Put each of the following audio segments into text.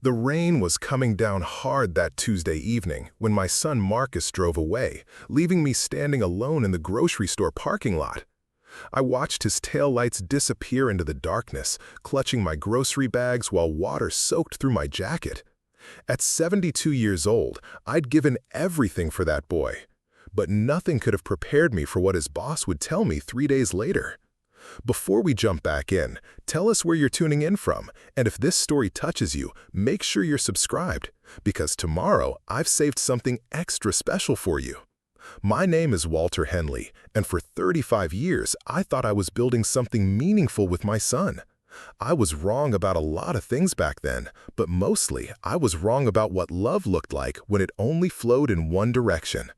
The rain was coming down hard that Tuesday evening when my son Marcus drove away, leaving me standing alone in the grocery store parking lot. I watched his taillights disappear into the darkness, clutching my grocery bags while water soaked through my jacket. At 72 years old, I'd given everything for that boy. But nothing could have prepared me for what his boss would tell me 3 days later. Before we jump back in, tell us where you're tuning in from, and if this story touches you, make sure you're subscribed, because tomorrow I've saved something extra special for you. My name is Walter Henley, and for 35 years I thought I was building something meaningful with my son. I was wrong about a lot of things back then, but mostly I was wrong about what love looked like when it only flowed in one direction.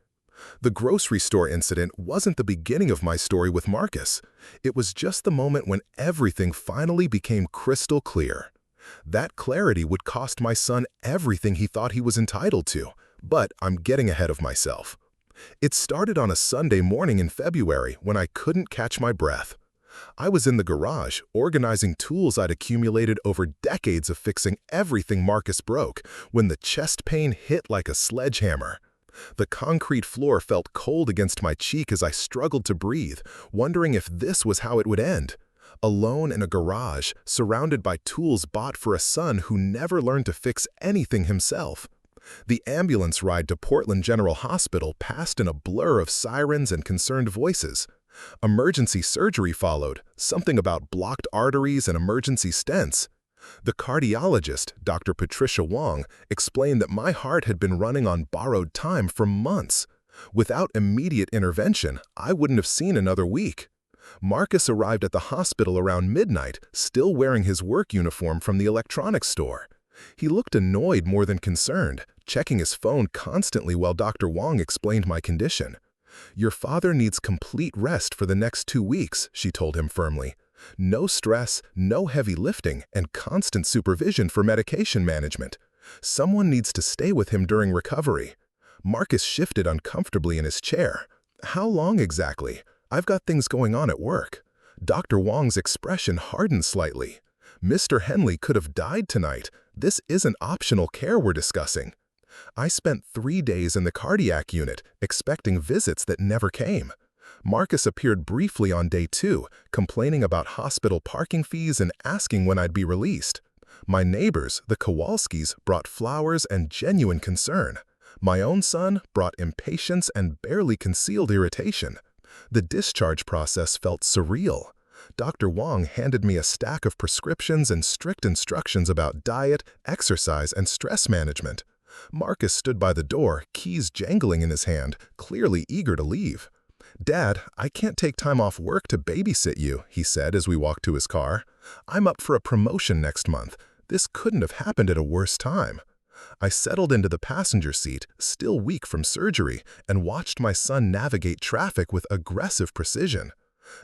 The grocery store incident wasn't the beginning of my story with Marcus. It was just the moment when everything finally became crystal clear. That clarity would cost my son everything he thought he was entitled to, but I'm getting ahead of myself. It started on a Sunday morning in February when I couldn't catch my breath. I was in the garage, organizing tools I'd accumulated over decades of fixing everything Marcus broke, when the chest pain hit like a sledgehammer. The concrete floor felt cold against my cheek as I struggled to breathe, wondering if this was how it would end. Alone in a garage, surrounded by tools bought for a son who never learned to fix anything himself. The ambulance ride to Portland General Hospital passed in a blur of sirens and concerned voices. Emergency surgery followed, something about blocked arteries and emergency stents. The cardiologist, Dr. Patricia Wong, explained that my heart had been running on borrowed time for months. Without immediate intervention, I wouldn't have seen another week. Marcus arrived at the hospital around midnight, still wearing his work uniform from the electronics store. He looked annoyed more than concerned, checking his phone constantly while Dr. Wong explained my condition. "Your father needs complete rest for the next 2 weeks," she told him firmly. "No stress, no heavy lifting, and constant supervision for medication management. Someone needs to stay with him during recovery." Marcus shifted uncomfortably in his chair. "How long exactly? I've got things going on at work." Dr. Wong's expression hardened slightly. "Mr. Henley could have died tonight. This isn't optional care we're discussing." I spent 3 days in the cardiac unit, expecting visits that never came. Marcus appeared briefly on day 2, complaining about hospital parking fees and asking when I'd be released. My neighbors, the Kowalskis, brought flowers and genuine concern. My own son brought impatience and barely concealed irritation. The discharge process felt surreal. Dr. Wong handed me a stack of prescriptions and strict instructions about diet, exercise, and stress management. Marcus stood by the door, keys jangling in his hand, clearly eager to leave. "Dad, I can't take time off work to babysit you," he said as we walked to his car. "I'm up for a promotion next month. This couldn't have happened at a worse time." I settled into the passenger seat, still weak from surgery, and watched my son navigate traffic with aggressive precision.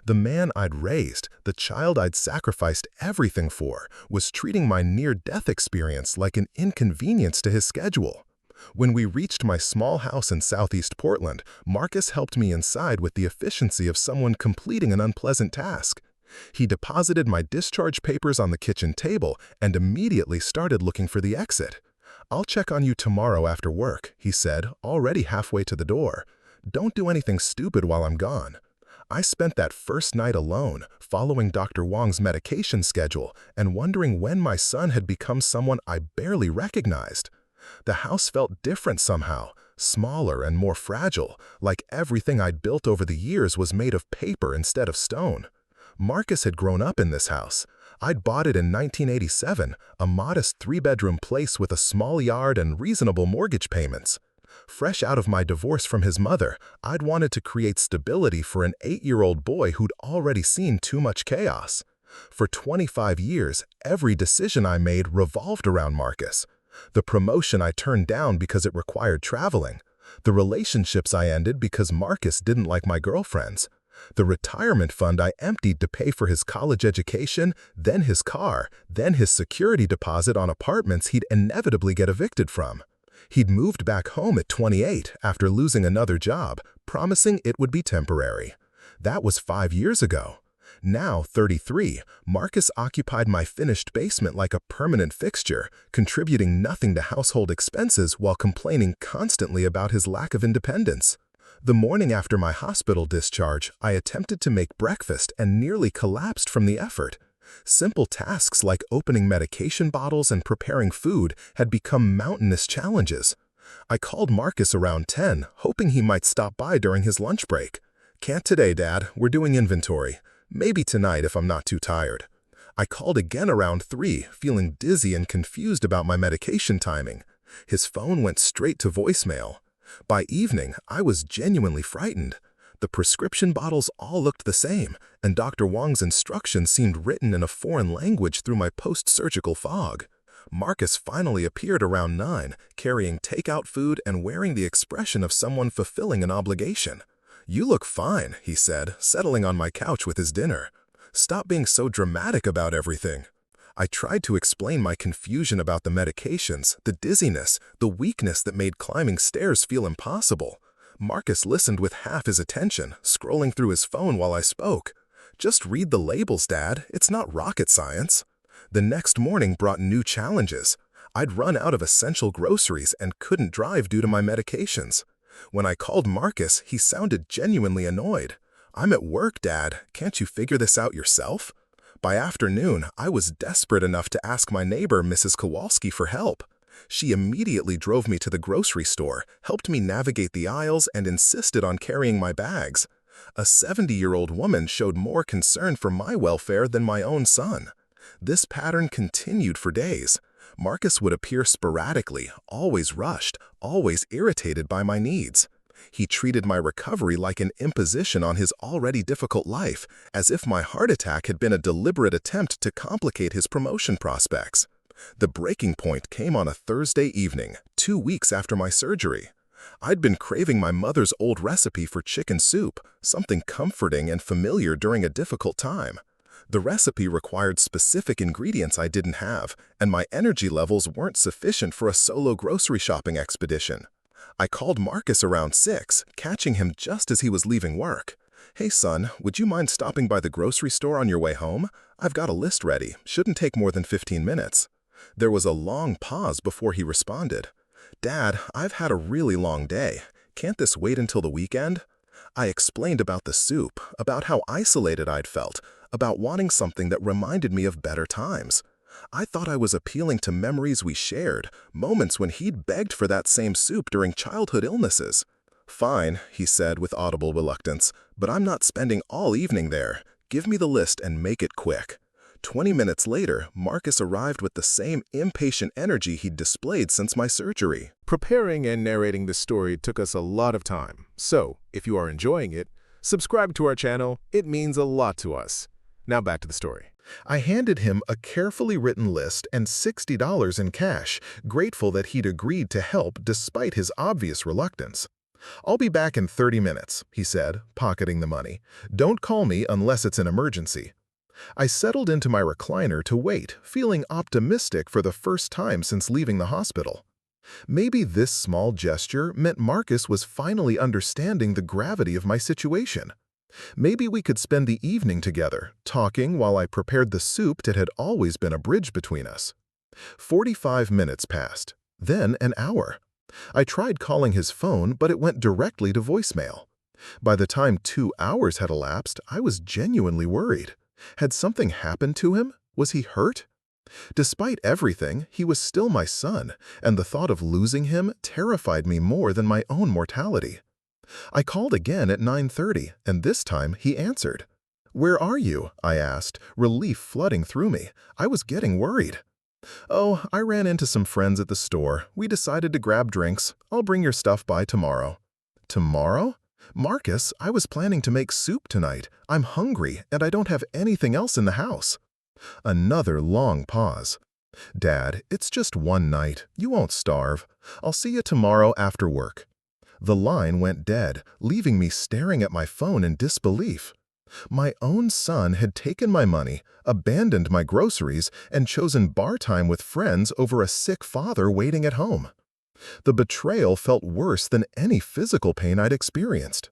The man I'd raised, the child I'd sacrificed everything for, was treating my near-death experience like an inconvenience to his schedule. When we reached my small house in Southeast Portland, Marcus helped me inside with the efficiency of someone completing an unpleasant task. He deposited my discharge papers on the kitchen table and immediately started looking for the exit. "I'll check on you tomorrow after work," he said, already halfway to the door. "Don't do anything stupid while I'm gone." I spent that first night alone, following Dr. Wong's medication schedule and wondering when my son had become someone I barely recognized. The house felt different somehow, smaller and more fragile, like everything I'd built over the years was made of paper instead of stone. Marcus had grown up in this house. I'd bought it in 1987, a modest 3-bedroom place with a small yard and reasonable mortgage payments. Fresh out of my divorce from his mother, I'd wanted to create stability for an 8-year-old boy who'd already seen too much chaos. For 25 years, every decision I made revolved around Marcus. The promotion I turned down because it required traveling. The relationships I ended because Marcus didn't like my girlfriends. The retirement fund I emptied to pay for his college education, then his car, then his security deposit on apartments he'd inevitably get evicted from. He'd moved back home at 28 after losing another job, promising it would be temporary. That was 5 years ago. Now 33, Marcus occupied my finished basement like a permanent fixture, contributing nothing to household expenses while complaining constantly about his lack of independence. The morning after my hospital discharge, I attempted to make breakfast and nearly collapsed from the effort. Simple tasks like opening medication bottles and preparing food had become mountainous challenges. I called Marcus around 10, hoping he might stop by during his lunch break. "Can't today, Dad. We're doing inventory. Maybe tonight if I'm not too tired." I called again around 3, feeling dizzy and confused about my medication timing. His phone went straight to voicemail. By evening, I was genuinely frightened. The prescription bottles all looked the same, and Dr. Wong's instructions seemed written in a foreign language through my post-surgical fog. Marcus finally appeared around 9, carrying takeout food and wearing the expression of someone fulfilling an obligation. "You look fine," he said, settling on my couch with his dinner. "Stop being so dramatic about everything." I tried to explain my confusion about the medications, the dizziness, the weakness that made climbing stairs feel impossible. Marcus listened with half his attention, scrolling through his phone while I spoke. "Just read the labels, Dad. It's not rocket science." The next morning brought new challenges. I'd run out of essential groceries and couldn't drive due to my medications. When I called Marcus, he sounded genuinely annoyed. "I'm at work, Dad. Can't you figure this out yourself?" By afternoon, I was desperate enough to ask my neighbor, Mrs. Kowalski, for help. She immediately drove me to the grocery store, helped me navigate the aisles, and insisted on carrying my bags. A 70-year-old woman showed more concern for my welfare than my own son. This pattern continued for days. Marcus would appear sporadically, always rushed, always irritated by my needs. He treated my recovery like an imposition on his already difficult life, as if my heart attack had been a deliberate attempt to complicate his promotion prospects. The breaking point came on a Thursday evening, 2 weeks after my surgery. I'd been craving my mother's old recipe for chicken soup, something comforting and familiar during a difficult time. The recipe required specific ingredients I didn't have, and my energy levels weren't sufficient for a solo grocery shopping expedition. I called Marcus around 6, catching him just as he was leaving work. "Hey son, would you mind stopping by the grocery store on your way home? I've got a list ready. Shouldn't take more than 15 minutes. There was a long pause before he responded. "Dad, I've had a really long day. Can't this wait until the weekend?" I explained about the soup, about how isolated I'd felt, about wanting something that reminded me of better times. I thought I was appealing to memories we shared, moments when he'd begged for that same soup during childhood illnesses. "Fine," he said with audible reluctance, "but I'm not spending all evening there. Give me the list and make it quick." 20 minutes later, Marcus arrived with the same impatient energy he'd displayed since my surgery. Preparing and narrating this story took us a lot of time, so if you are enjoying it, subscribe to our channel. It means a lot to us. Now back to the story. I handed him a carefully written list and $60 in cash, grateful that he'd agreed to help despite his obvious reluctance. "I'll be back in 30 minutes, he said, pocketing the money. "Don't call me unless it's an emergency." I settled into my recliner to wait, feeling optimistic for the first time since leaving the hospital. Maybe this small gesture meant Marcus was finally understanding the gravity of my situation. Maybe we could spend the evening together, talking while I prepared the soup that had always been a bridge between us. 45 minutes passed, then an hour. I tried calling his phone, but it went directly to voicemail. By the time 2 hours had elapsed, I was genuinely worried. Had something happened to him? Was he hurt? Despite everything, he was still my son, and the thought of losing him terrified me more than my own mortality. I called again at 9:30, and this time he answered. "Where are you?" I asked, relief flooding through me. I was getting worried. "Oh, I ran into some friends at the store. We decided to grab drinks. I'll bring your stuff by tomorrow." "Tomorrow? Marcus, I was planning to make soup tonight. I'm hungry, and I don't have anything else in the house." Another long pause. "Dad, it's just one night. You won't starve. I'll see you tomorrow after work." The line went dead, leaving me staring at my phone in disbelief. My own son had taken my money, abandoned my groceries, and chosen bar time with friends over a sick father waiting at home. The betrayal felt worse than any physical pain I'd experienced.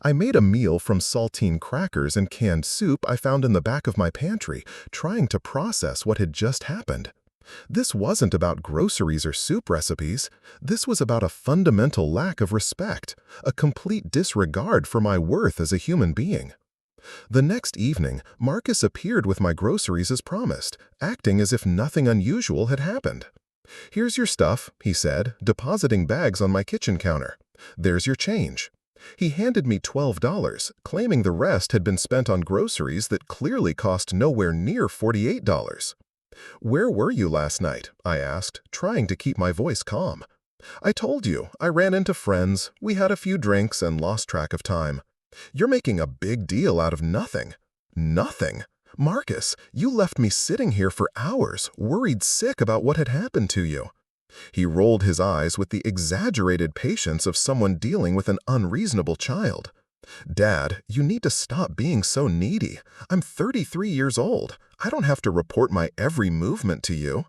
I made a meal from saltine crackers and canned soup I found in the back of my pantry, trying to process what had just happened. This wasn't about groceries or soup recipes. This was about a fundamental lack of respect, a complete disregard for my worth as a human being. The next evening, Marcus appeared with my groceries as promised, acting as if nothing unusual had happened. "Here's your stuff," he said, depositing bags on my kitchen counter. "There's your change." He handed me $12, claiming the rest had been spent on groceries that clearly cost nowhere near $48. "Where were you last night?" I asked, trying to keep my voice calm. "I told you, I ran into friends, we had a few drinks and lost track of time." "You're making a big deal out of nothing." "Nothing? Marcus, you left me sitting here for hours, worried sick about what had happened to you." He rolled his eyes with the exaggerated patience of someone dealing with an unreasonable child. "Dad, you need to stop being so needy. I'm 33 years old. I don't have to report my every movement to you."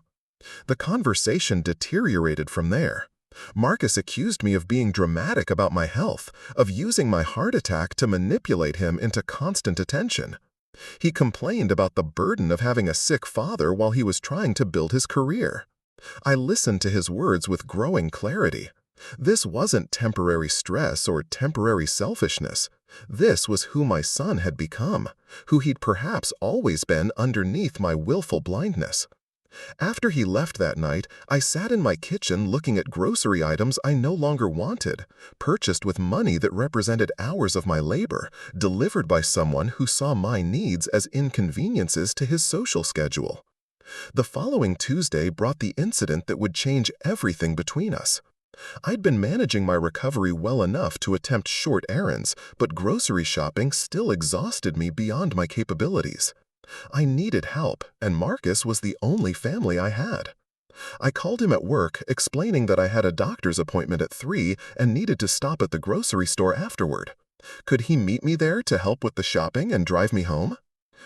The conversation deteriorated from there. Marcus accused me of being dramatic about my health, of using my heart attack to manipulate him into constant attention. He complained about the burden of having a sick father while he was trying to build his career. I listened to his words with growing clarity. This wasn't temporary stress or temporary selfishness. This was who my son had become, who he'd perhaps always been underneath my willful blindness. After he left that night, I sat in my kitchen looking at grocery items I no longer wanted, purchased with money that represented hours of my labor, delivered by someone who saw my needs as inconveniences to his social schedule. The following Tuesday brought the incident that would change everything between us. I'd been managing my recovery well enough to attempt short errands, but grocery shopping still exhausted me beyond my capabilities. I needed help, and Marcus was the only family I had. I called him at work, explaining that I had a doctor's appointment at 3 and needed to stop at the grocery store afterward. Could he meet me there to help with the shopping and drive me home?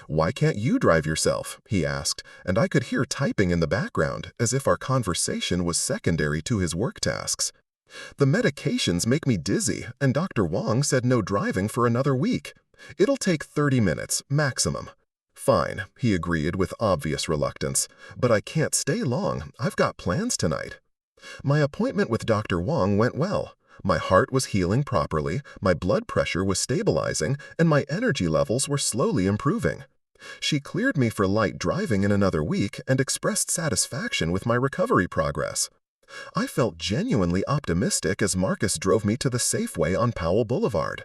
"Why can't you drive yourself?" he asked, and I could hear typing in the background, as if our conversation was secondary to his work tasks. "The medications make me dizzy, and Dr. Wong said no driving for another week. It'll take 30 minutes, maximum." "Fine," he agreed with obvious reluctance, "but I can't stay long. I've got plans tonight." My appointment with Dr. Wong went well. My heart was healing properly, my blood pressure was stabilizing, and my energy levels were slowly improving. She cleared me for light driving in another week and expressed satisfaction with my recovery progress. I felt genuinely optimistic as Marcus drove me to the Safeway on Powell Boulevard.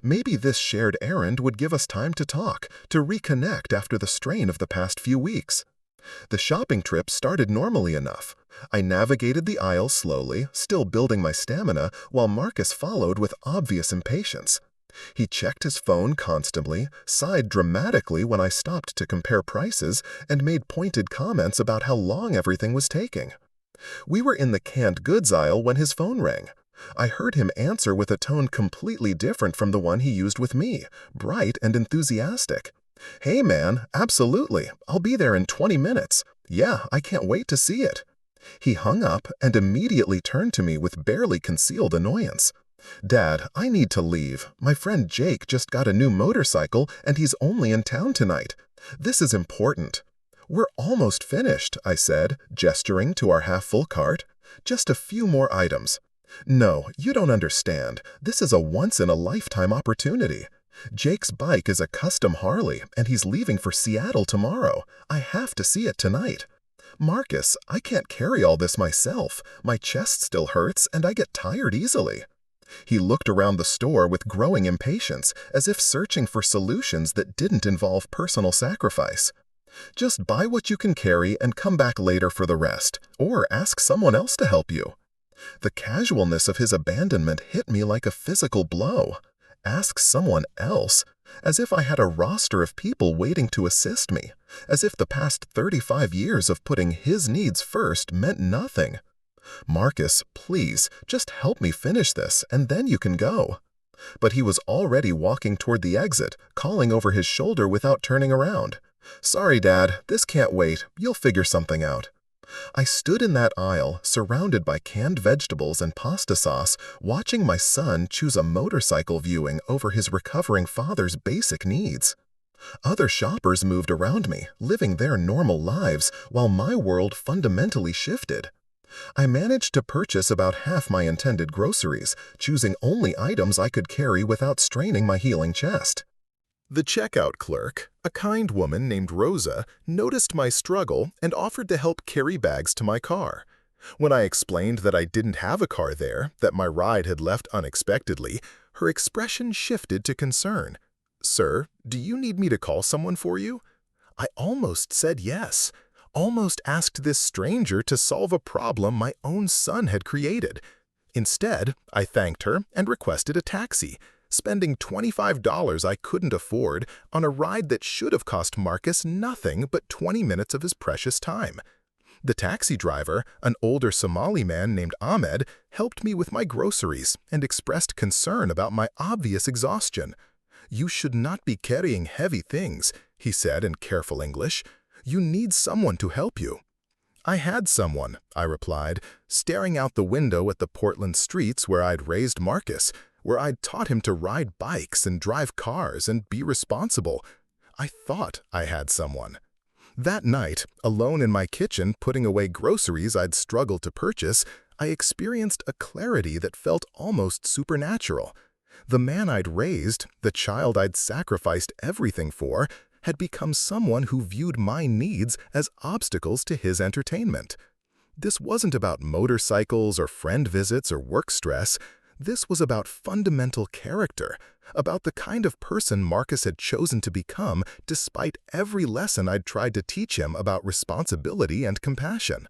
Maybe this shared errand would give us time to talk, to reconnect after the strain of the past few weeks. The shopping trip started normally enough. I navigated the aisles slowly, still building my stamina, while Marcus followed with obvious impatience. He checked his phone constantly, sighed dramatically when I stopped to compare prices, and made pointed comments about how long everything was taking. We were in the canned goods aisle when his phone rang. I heard him answer with a tone completely different from the one he used with me, bright and enthusiastic. "Hey man, absolutely. I'll be there in 20 minutes. Yeah, I can't wait to see it." He hung up and immediately turned to me with barely concealed annoyance. "Dad, I need to leave. My friend Jake just got a new motorcycle and he's only in town tonight. This is important." "We're almost finished," I said, gesturing to our half-full cart. "Just a few more items." "No, you don't understand. This is a once-in-a-lifetime opportunity. Jake's bike is a custom Harley, and he's leaving for Seattle tomorrow. I have to see it tonight." "Marcus, I can't carry all this myself. My chest still hurts, and I get tired easily." He looked around the store with growing impatience, as if searching for solutions that didn't involve personal sacrifice. "Just buy what you can carry and come back later for the rest, or ask someone else to help you." The casualness of his abandonment hit me like a physical blow. Ask someone else? As if I had a roster of people waiting to assist me. As if the past 35 years of putting his needs first meant nothing. "Marcus, please, just help me finish this, and then you can go." But he was already walking toward the exit, calling over his shoulder without turning around. "Sorry, Dad, this can't wait. You'll figure something out." I stood in that aisle, surrounded by canned vegetables and pasta sauce, watching my son choose a motorcycle viewing over his recovering father's basic needs. Other shoppers moved around me, living their normal lives, while my world fundamentally shifted. I managed to purchase about half my intended groceries, choosing only items I could carry without straining my healing chest. The checkout clerk, a kind woman named Rosa, noticed my struggle and offered to help carry bags to my car. When I explained that I didn't have a car there, that my ride had left unexpectedly, her expression shifted to concern. "Sir, do you need me to call someone for you?" I almost said yes, almost asked this stranger to solve a problem my own son had created. Instead, I thanked her and requested a taxi, spending $25 I couldn't afford on a ride that should have cost Marcus nothing but 20 minutes of his precious time. The taxi driver, an older Somali man named Ahmed, helped me with my groceries and expressed concern about my obvious exhaustion. "You should not be carrying heavy things," he said in careful English. "You need someone to help you." "I had someone," I replied, staring out the window at the Portland streets where I'd raised Marcus, where I'd taught him to ride bikes and drive cars and be responsible. I thought I had someone. That night, alone in my kitchen putting away groceries I'd struggled to purchase, I experienced a clarity that felt almost supernatural. The man I'd raised, the child I'd sacrificed everything for, had become someone who viewed my needs as obstacles to his entertainment. This wasn't about motorcycles or friend visits or work stress. This was about fundamental character, about the kind of person Marcus had chosen to become despite every lesson I'd tried to teach him about responsibility and compassion.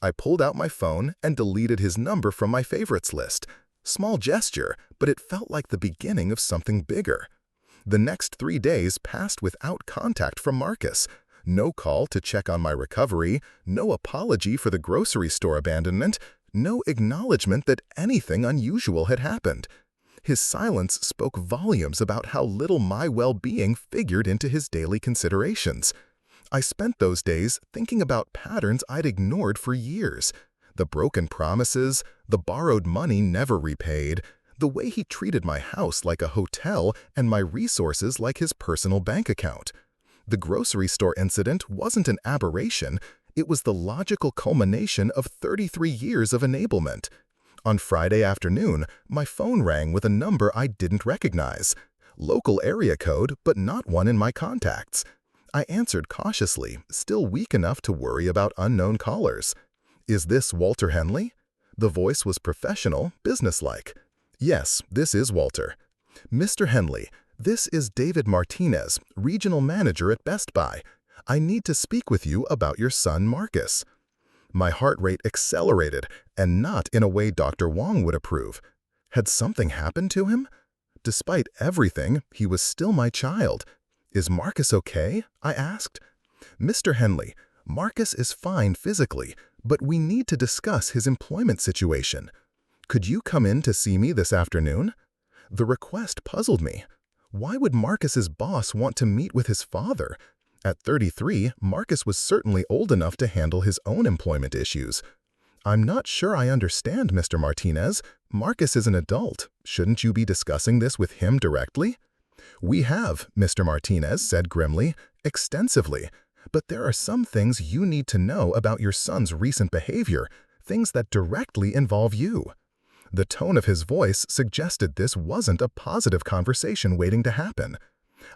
I pulled out my phone and deleted his number from my favorites list. Small gesture, but it felt like the beginning of something bigger. The next 3 days passed without contact from Marcus. No call to check on my recovery, no apology for the grocery store abandonment, no acknowledgement that anything unusual had happened. His silence spoke volumes about how little my well-being figured into his daily considerations. I spent those days thinking about patterns I'd ignored for years. The broken promises, the borrowed money never repaid, the way he treated my house like a hotel and my resources like his personal bank account. The grocery store incident wasn't an aberration. It was the logical culmination of 33 years of enablement. On Friday afternoon, my phone rang with a number I didn't recognize. Local area code, but not one in my contacts. I answered cautiously, still weak enough to worry about unknown callers. "Is this Walter Henley?" The voice was professional, businesslike. "Yes, this is Walter." "Mr. Henley, this is David Martinez, regional manager at Best Buy. I need to speak with you about your son, Marcus." My heart rate accelerated, and not in a way Dr. Wong would approve. Had something happened to him? Despite everything, he was still my child. "Is Marcus okay?" I asked. "Mr. Henley, Marcus is fine physically, but we need to discuss his employment situation. Could you come in to see me this afternoon?" The request puzzled me. Why would Marcus's boss want to meet with his father? At 33, Marcus was certainly old enough to handle his own employment issues. "I'm not sure I understand, Mr. Martinez. Marcus is an adult. Shouldn't you be discussing this with him directly?" "We have," Mr. Martinez said grimly, "extensively. But there are some things you need to know about your son's recent behavior, things that directly involve you." The tone of his voice suggested this wasn't a positive conversation waiting to happen.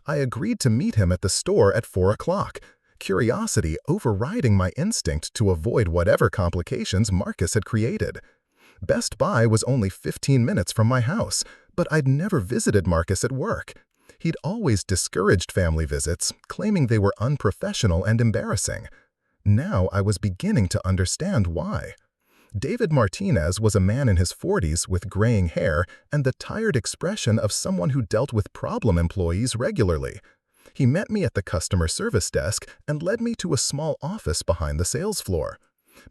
I agreed to meet him at the store at 4 o'clock, curiosity overriding my instinct to avoid whatever complications Marcus had created. Best Buy was only 15 minutes from my house, but I'd never visited Marcus at work. He'd always discouraged family visits, claiming they were unprofessional and embarrassing. Now I was beginning to understand why. David Martinez was a man in his 40s with graying hair and the tired expression of someone who dealt with problem employees regularly. He met me at the customer service desk and led me to a small office behind the sales floor.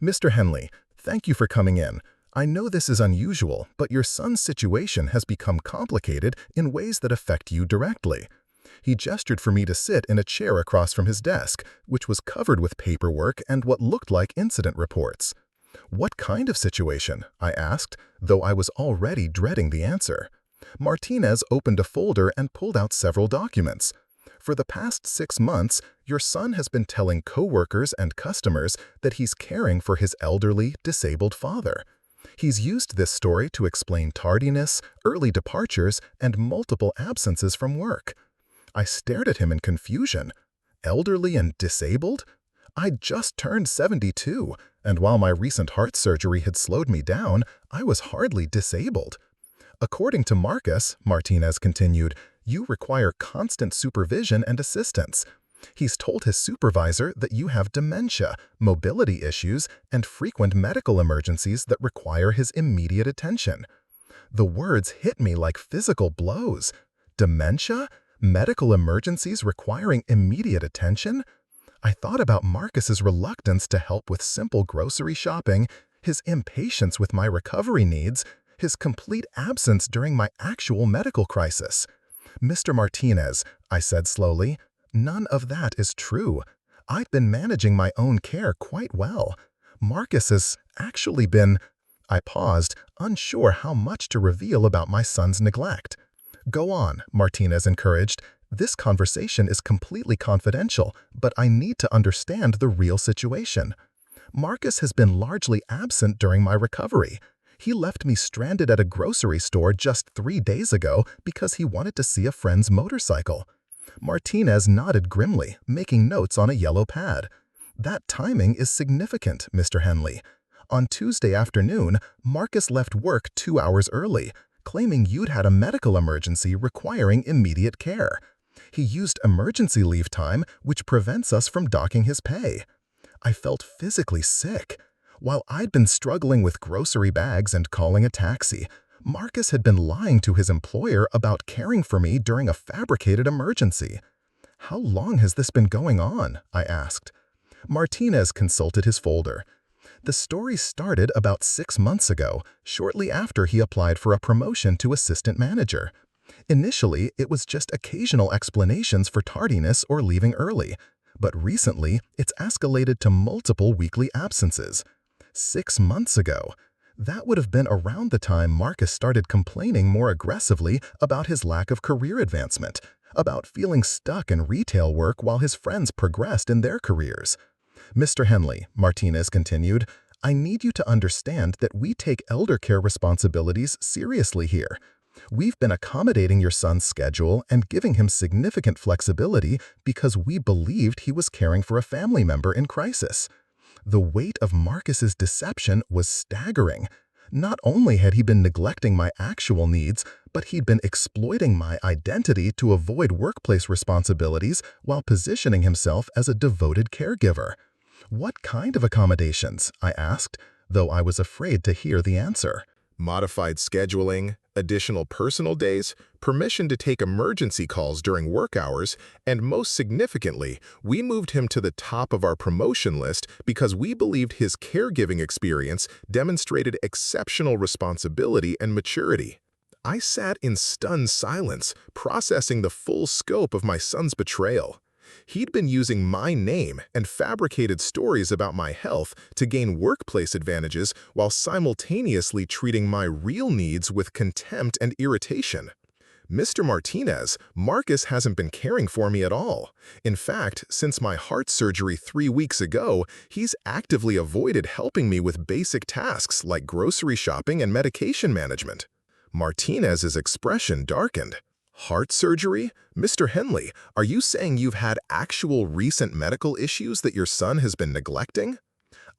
"Mr. Henley, thank you for coming in. I know this is unusual, but your son's situation has become complicated in ways that affect you directly. He gestured for me to sit in a chair across from his desk, which was covered with paperwork and what looked like incident reports. "What kind of situation?" I asked, though I was already dreading the answer. Martinez opened a folder and pulled out several documents. "For the past 6 months, your son has been telling coworkers and customers that he's caring for his elderly, disabled father. He's used this story to explain tardiness, early departures, and multiple absences from work." I stared at him in confusion. Elderly and disabled? I'd just turned 72, and while my recent heart surgery had slowed me down, I was hardly disabled. "According to Marcus," Martinez continued, "you require constant supervision and assistance. He's told his supervisor that you have dementia, mobility issues, and frequent medical emergencies that require his immediate attention." The words hit me like physical blows. Dementia? Medical emergencies requiring immediate attention? I thought about Marcus's reluctance to help with simple grocery shopping, his impatience with my recovery needs, his complete absence during my actual medical crisis. "Mr. Martinez," I said slowly, "none of that is true. I've been managing my own care quite well. Marcus has actually been—" I paused, unsure how much to reveal about my son's neglect. "Go on," Martinez encouraged. "This conversation is completely confidential, but I need to understand the real situation. Marcus has been largely absent during my recovery. He left me stranded at a grocery store just 3 days ago because he wanted to see a friend's motorcycle." Martinez nodded grimly, making notes on a yellow pad. "That timing is significant, Mr. Henley. On Tuesday afternoon, Marcus left work 2 hours early, claiming you'd had a medical emergency requiring immediate care. He used emergency leave time, which prevents us from docking his pay." I felt physically sick. While I'd been struggling with grocery bags and calling a taxi, Marcus had been lying to his employer about caring for me during a fabricated emergency. "How long has this been going on?" I asked. Martinez consulted his folder. "The story started about 6 months ago, shortly after he applied for a promotion to assistant manager. Initially, it was just occasional explanations for tardiness or leaving early, but recently, it's escalated to multiple weekly absences. 6 months ago. That would have been around the time Marcus started complaining more aggressively about his lack of career advancement, about feeling stuck in retail work while his friends progressed in their careers. Mr. Henley," Martinez continued, "I need you to understand that we take elder care responsibilities seriously here. We've been accommodating your son's schedule and giving him significant flexibility because we believed he was caring for a family member in crisis." The weight of Marcus's deception was staggering. Not only had he been neglecting my actual needs, but he'd been exploiting my identity to avoid workplace responsibilities while positioning himself as a devoted caregiver. "What kind of accommodations?" I asked, though I was afraid to hear the answer. Modified scheduling, additional personal days, permission to take emergency calls during work hours, and most significantly, we moved him to the top of our promotion list because we believed his caregiving experience demonstrated exceptional responsibility and maturity. I sat in stunned silence, processing the full scope of my son's betrayal. He'd been using my name and fabricated stories about my health to gain workplace advantages while simultaneously treating my real needs with contempt and irritation. "Mr. Martinez, Marcus hasn't been caring for me at all. In fact, since my heart surgery 3 weeks ago, he's actively avoided helping me with basic tasks like grocery shopping and medication management." Martinez's expression darkened. "Heart surgery? Mr. Henley, are you saying you've had actual recent medical issues that your son has been neglecting?"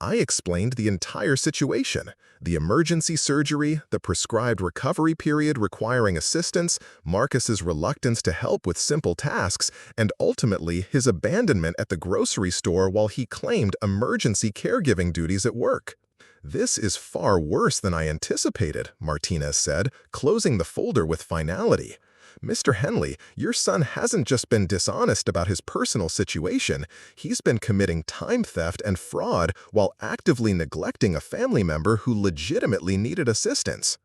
I explained the entire situation: the emergency surgery, the prescribed recovery period requiring assistance, Marcus's reluctance to help with simple tasks, and ultimately his abandonment at the grocery store while he claimed emergency caregiving duties at work. "This is far worse than I anticipated," Martinez said, closing the folder with finality. "Mr. Henley, your son hasn't just been dishonest about his personal situation, he's been committing time theft and fraud while actively neglecting a family member who legitimately needed assistance."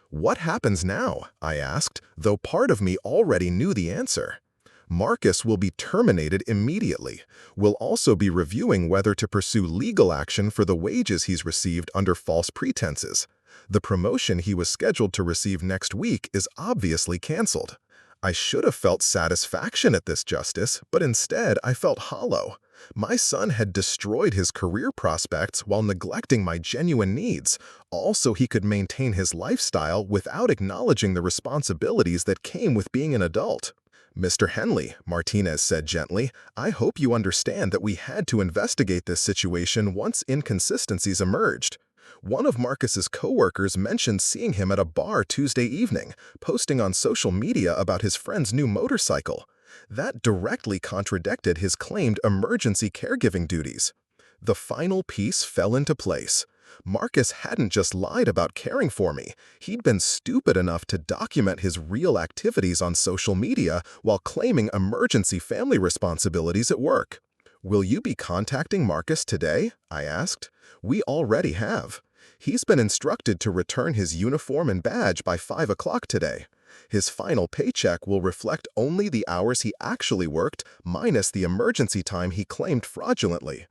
"What happens now?" I asked, though part of me already knew the answer. Marcus will be terminated immediately. We'll also be reviewing whether to pursue legal action for the wages he's received under false pretenses. The promotion he was scheduled to receive next week is obviously canceled. I should have felt satisfaction at this justice, but instead I felt hollow. My son had destroyed his career prospects while neglecting my genuine needs, all so he could maintain his lifestyle without acknowledging the responsibilities that came with being an adult. "Mr. Henley," Martinez said gently, "I hope you understand that we had to investigate this situation once inconsistencies emerged. One of Marcus's coworkers mentioned seeing him at a bar Tuesday evening, posting on social media about his friend's new motorcycle. That directly contradicted his claimed emergency caregiving duties. The final piece fell into place. Marcus hadn't just lied about caring for me. He'd been stupid enough to document his real activities on social media while claiming emergency family responsibilities at work. "Will you be contacting Marcus today?" I asked. "We already have. He's been instructed to return his uniform and badge by 5 o'clock today. His final paycheck will reflect only the hours he actually worked, minus the emergency time he claimed fraudulently."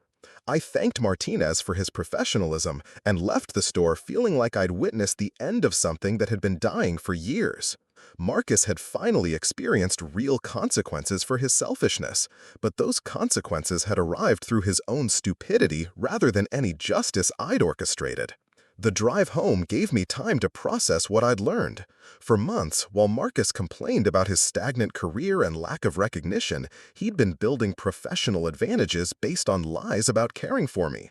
I thanked Martinez for his professionalism and left the store feeling like I'd witnessed the end of something that had been dying for years. Marcus had finally experienced real consequences for his selfishness, but those consequences had arrived through his own stupidity rather than any justice I'd orchestrated. The drive home gave me time to process what I'd learned. For months, while Marcus complained about his stagnant career and lack of recognition, he'd been building professional advantages based on lies about caring for me.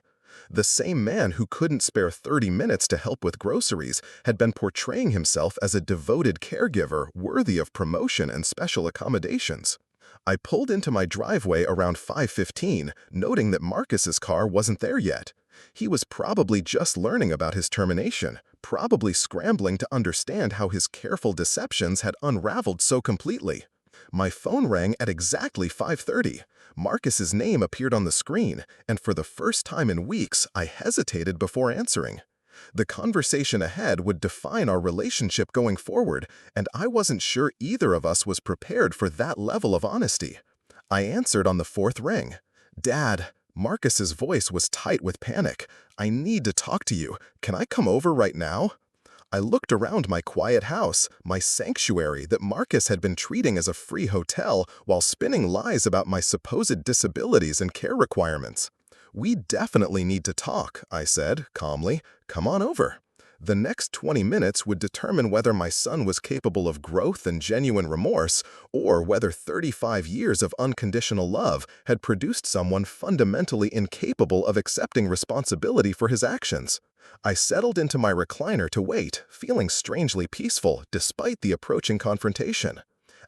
The same man who couldn't spare 30 minutes to help with groceries had been portraying himself as a devoted caregiver worthy of promotion and special accommodations. I pulled into my driveway around 5:15, noting that Marcus's car wasn't there yet. He was probably just learning about his termination, probably scrambling to understand how his careful deceptions had unraveled so completely. My phone rang at exactly 5:30. Marcus's name appeared on the screen, and for the first time in weeks, I hesitated before answering. The conversation ahead would define our relationship going forward, and I wasn't sure either of us was prepared for that level of honesty. I answered on the fourth ring. "Dad." Marcus's voice was tight with panic. "I need to talk to you. Can I come over right now?" I looked around my quiet house, my sanctuary that Marcus had been treating as a free hotel while spinning lies about my supposed disabilities and care requirements. "We definitely need to talk," I said, calmly. "Come on over." The next 20 minutes would determine whether my son was capable of growth and genuine remorse, or whether 35 years of unconditional love had produced someone fundamentally incapable of accepting responsibility for his actions. I settled into my recliner to wait, feeling strangely peaceful despite the approaching confrontation.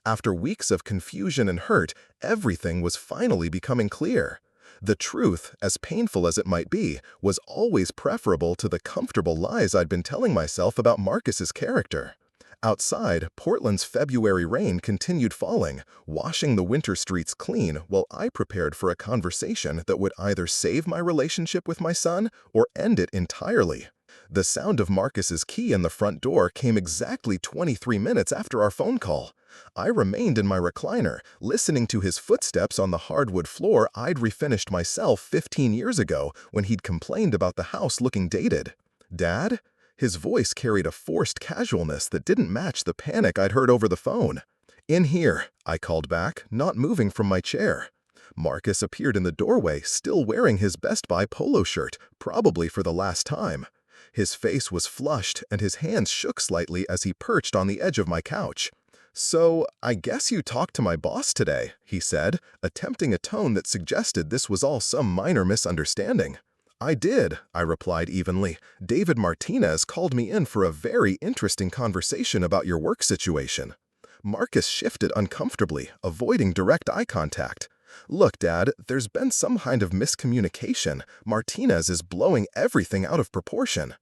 After weeks of confusion and hurt, everything was finally becoming clear. The truth, as painful as it might be, was always preferable to the comfortable lies I'd been telling myself about Marcus's character. Outside, Portland's February rain continued falling, washing the winter streets clean while I prepared for a conversation that would either save my relationship with my son or end it entirely. The sound of Marcus's key in the front door came exactly 23 minutes after our phone call. I remained in my recliner, listening to his footsteps on the hardwood floor I'd refinished myself 15 years ago when he'd complained about the house looking dated. "Dad?" His voice carried a forced casualness that didn't match the panic I'd heard over the phone. "In here," I called back, not moving from my chair. Marcus appeared in the doorway, still wearing his Best Buy polo shirt, probably for the last time. His face was flushed and his hands shook slightly as he perched on the edge of my couch. "So, I guess you talked to my boss today," he said, attempting a tone that suggested this was all some minor misunderstanding. "I did," I replied evenly. "David Martinez called me in for a very interesting conversation about your work situation." Marcus shifted uncomfortably, avoiding direct eye contact. "Look, Dad, there's been some kind of miscommunication. Martinez is blowing everything out of proportion."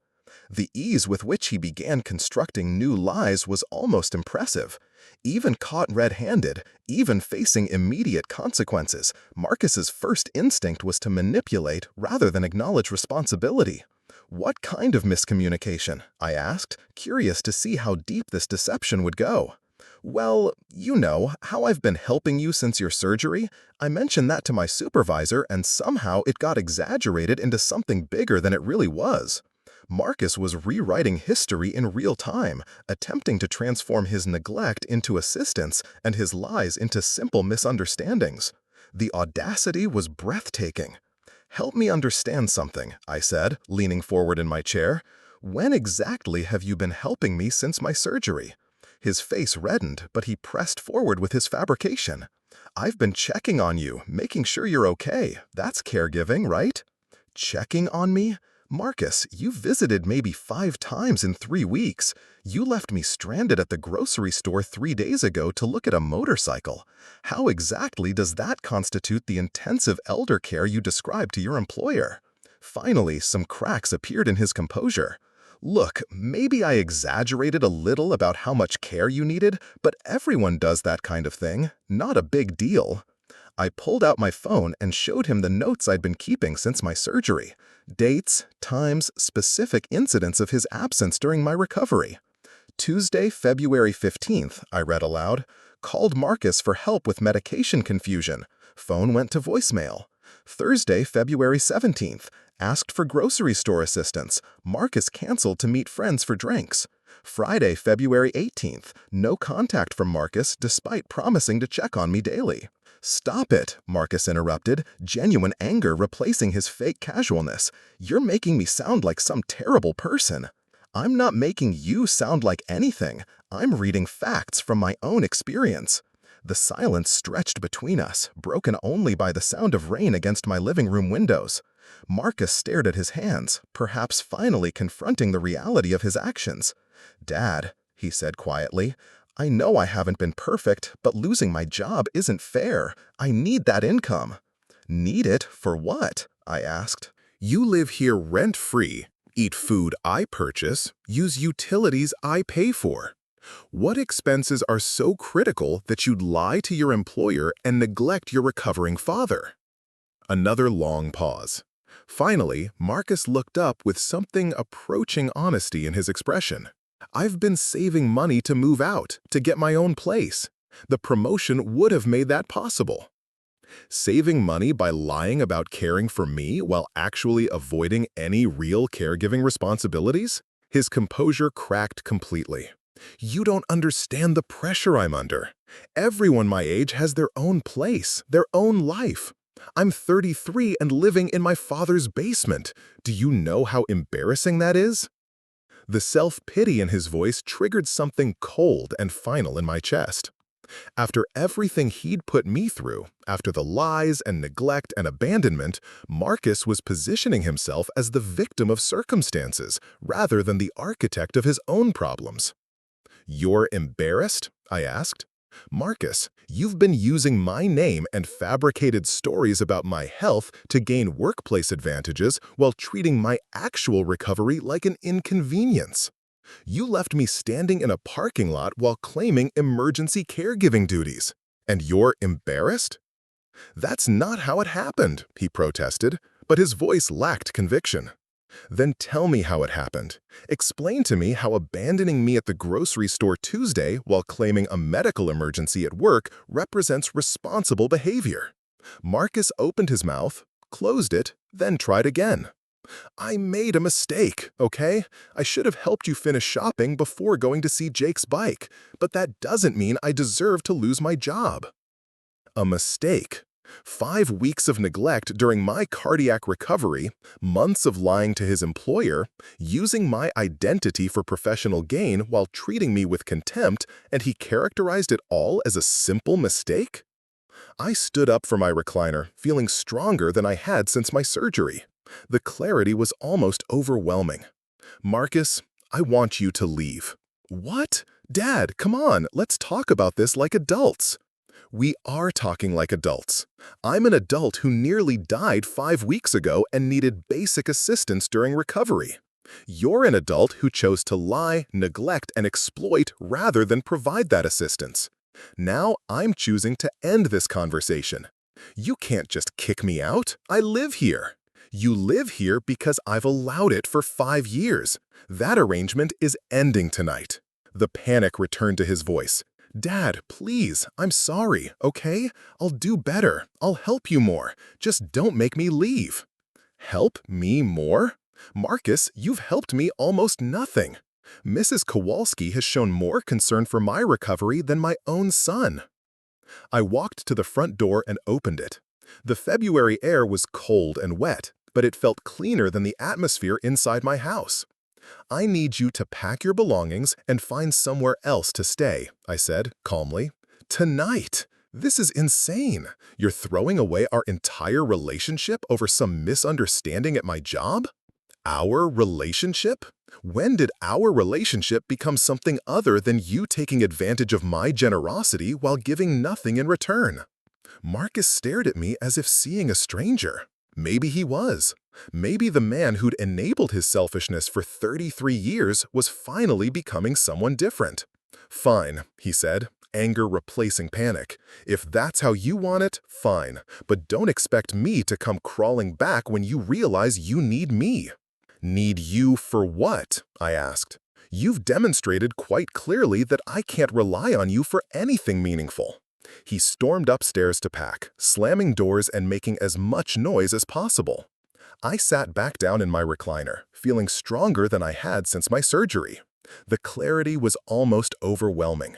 The ease with which he began constructing new lies was almost impressive. Even caught red-handed, even facing immediate consequences, Marcus's first instinct was to manipulate rather than acknowledge responsibility. "What kind of miscommunication?" I asked, curious to see how deep this deception would go. Well, you know how I've been helping you since your surgery? I mentioned that to my supervisor and somehow it got exaggerated into something bigger than it really was. Marcus was rewriting history in real time, attempting to transform his neglect into assistance and his lies into simple misunderstandings. The audacity was breathtaking. "Help me understand something," I said, leaning forward in my chair. "When exactly have you been helping me since my surgery?" His face reddened, but he pressed forward with his fabrication. "I've been checking on you, making sure you're okay. That's caregiving, right?" "Checking on me? Marcus, you visited maybe 5 times in 3 weeks. You left me stranded at the grocery store 3 days ago to look at a motorcycle. How exactly does that constitute the intensive elder care you described to your employer?" Finally, some cracks appeared in his composure. "Look, maybe I exaggerated a little about how much care you needed, but everyone does that kind of thing. Not a big deal." I pulled out my phone and showed him the notes I'd been keeping since my surgery. Dates, times, specific incidents of his absence during my recovery. "Tuesday, February 15th, I read aloud. Called Marcus for help with medication confusion. Phone went to voicemail. Thursday, February 17th. Asked for grocery store assistance. Marcus canceled to meet friends for drinks. Friday, February 18th. No contact from Marcus despite promising to check on me daily." "Stop it," Marcus interrupted, genuine anger replacing his fake casualness. "You're making me sound like some terrible person." "I'm not making you sound like anything. I'm reading facts from my own experience." The silence stretched between us, broken only by the sound of rain against my living room windows. Marcus stared at his hands, perhaps finally confronting the reality of his actions. "Dad," he said quietly, "I know I haven't been perfect, but losing my job isn't fair. I need that income." "Need it for what?" I asked. You live here rent-free, eat food I purchase, use utilities I pay for. What expenses are so critical that you'd lie to your employer and neglect your recovering father?" Another long pause. Finally, Marcus looked up with something approaching honesty in his expression. "I've been saving money to move out, to get my own place. The promotion would have made that possible." Saving money by lying about caring for me while actually avoiding any real caregiving responsibilities? His composure cracked completely. "You don't understand the pressure I'm under. Everyone my age has their own place, their own life. I'm 33 and living in my father's basement. Do you know how embarrassing that is?" The self-pity in his voice triggered something cold and final in my chest. After everything he'd put me through, after the lies and neglect and abandonment, Marcus was positioning himself as the victim of circumstances rather than the architect of his own problems. "You're embarrassed?" I asked. "Marcus, you've been using my name and fabricated stories about my health to gain workplace advantages while treating my actual recovery like an inconvenience. You left me standing in a parking lot while claiming emergency caregiving duties. And you're embarrassed?" "That's not how it happened," he protested, but his voice lacked conviction. "Then tell me how it happened. Explain to me how abandoning me at the grocery store Tuesday while claiming a medical emergency at work represents responsible behavior." Marcus opened his mouth, closed it, then tried again. "I made a mistake, okay? I should have helped you finish shopping before going to see Jake's bike, but that doesn't mean I deserve to lose my job." A mistake. 5 weeks of neglect during my cardiac recovery, months of lying to his employer, using my identity for professional gain while treating me with contempt, and he characterized it all as a simple mistake? I stood up from my recliner, feeling stronger than I had since my surgery. The clarity was almost overwhelming. "Marcus, I want you to leave." "What? Dad, come on, let's talk about this like adults." "We are talking like adults. I'm an adult who nearly died 5 weeks ago and needed basic assistance during recovery. You're an adult who chose to lie, neglect, and exploit rather than provide that assistance. Now I'm choosing to end this conversation. You can't just kick me out. I live here. You live here because I've allowed it for 5 years. That arrangement is ending tonight." The panic returned to his voice. Dad, please, I'm sorry, okay? I'll do better. I'll help you more. Just don't make me leave. Help me more? Marcus, you've helped me almost nothing. Mrs. Kowalski has shown more concern for my recovery than my own son. I walked to the front door and opened it. The February air was cold and wet, but it felt cleaner than the atmosphere inside my house. I need you to pack your belongings and find somewhere else to stay, I said calmly. Tonight! This is insane. You're throwing away our entire relationship over some misunderstanding at my job? Our relationship? When did our relationship become something other than you taking advantage of my generosity while giving nothing in return? Marcus stared at me as if seeing a stranger. Maybe he was. Maybe the man who'd enabled his selfishness for 33 years was finally becoming someone different. Fine, he said, anger replacing panic. If that's how you want it, fine. But don't expect me to come crawling back when you realize you need me. Need you for what? I asked. You've demonstrated quite clearly that I can't rely on you for anything meaningful. He stormed upstairs to pack, slamming doors and making as much noise as possible. I sat back down in my recliner, feeling stronger than I had since my surgery. The clarity was almost overwhelming.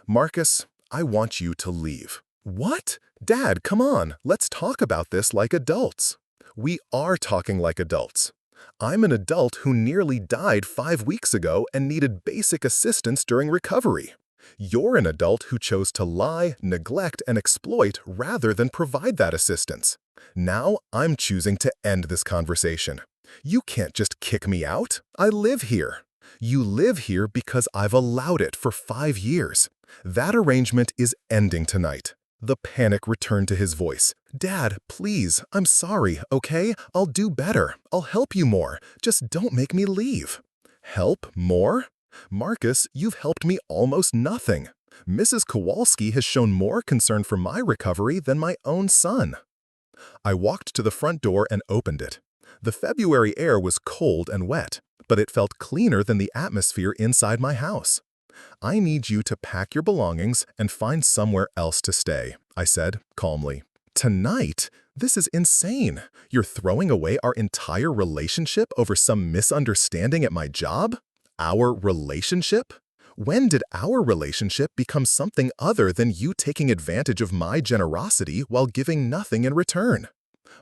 Marcus, I want you to leave. What? Dad, come on, let's talk about this like adults. We are talking like adults. I'm an adult who nearly died 5 weeks ago and needed basic assistance during recovery. You're an adult who chose to lie, neglect, and exploit rather than provide that assistance. Now I'm choosing to end this conversation. You can't just kick me out. I live here. You live here because I've allowed it for 5 years. That arrangement is ending tonight. The panic returned to his voice. Dad, please, I'm sorry, okay? I'll do better. I'll help you more. Just don't make me leave. Help more? Marcus, you've helped me almost nothing. Mrs. Kowalski has shown more concern for my recovery than my own son. I walked to the front door and opened it. The February air was cold and wet, but it felt cleaner than the atmosphere inside my house. I need you to pack your belongings and find somewhere else to stay, I said calmly. Tonight? This is insane. You're throwing away our entire relationship over some misunderstanding at my job? Our relationship? When did our relationship become something other than you taking advantage of my generosity while giving nothing in return?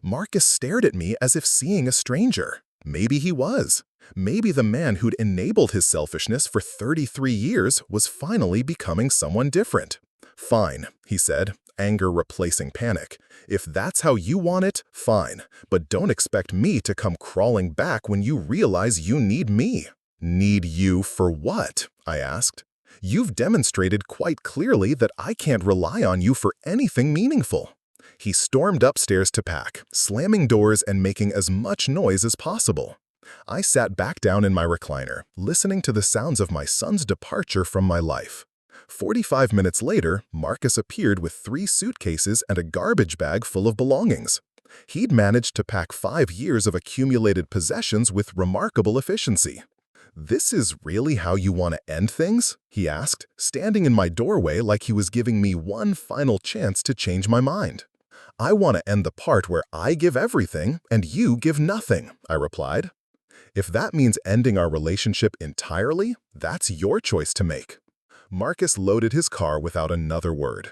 Marcus stared at me as if seeing a stranger. Maybe he was. Maybe the man who'd enabled his selfishness for 33 years was finally becoming someone different. Fine, he said, anger replacing panic. If that's how you want it, fine. But don't expect me to come crawling back when you realize you need me. Need you for what? I asked. You've demonstrated quite clearly that I can't rely on you for anything meaningful. He stormed upstairs to pack, slamming doors and making as much noise as possible. I sat back down in my recliner, listening to the sounds of my son's departure from my life. 45 minutes later, Marcus appeared with 3 suitcases and a garbage bag full of belongings. He'd managed to pack 5 years of accumulated possessions with remarkable efficiency. This is really how you want to end things? He asked, standing in my doorway like he was giving me one final chance to change my mind. I want to end the part where I give everything and you give nothing, I replied. If that means ending our relationship entirely, that's your choice to make. Marcus loaded his car without another word.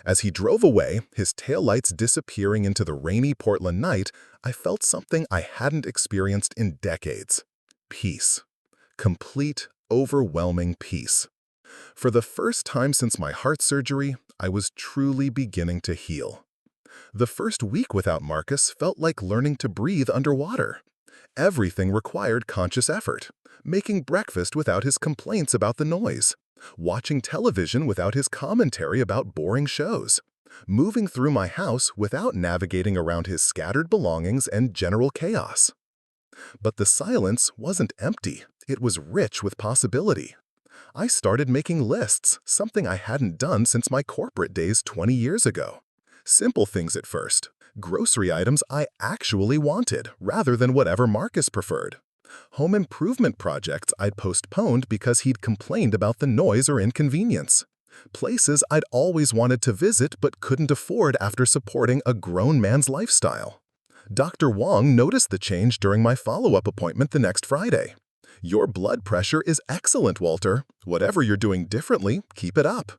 As he drove away, his taillights disappearing into the rainy Portland night, I felt something I hadn't experienced in decades. Peace. Complete, overwhelming peace. For the first time since my heart surgery, I was truly beginning to heal. The first week without Marcus felt like learning to breathe underwater. Everything required conscious effort. Making breakfast without his complaints about the noise. Watching television without his commentary about boring shows. Moving through my house without navigating around his scattered belongings and general chaos. But the silence wasn't empty. It was rich with possibility. I started making lists, something I hadn't done since my corporate days 20 years ago. Simple things at first. Grocery items I actually wanted, rather than whatever Marcus preferred. Home improvement projects I'd postponed because he'd complained about the noise or inconvenience. places I'd always wanted to visit but couldn't afford after supporting a grown man's lifestyle. Dr. Wong noticed the change during my follow-up appointment the next Friday. "Your blood pressure is excellent, Walter. Whatever you're doing differently, keep it up."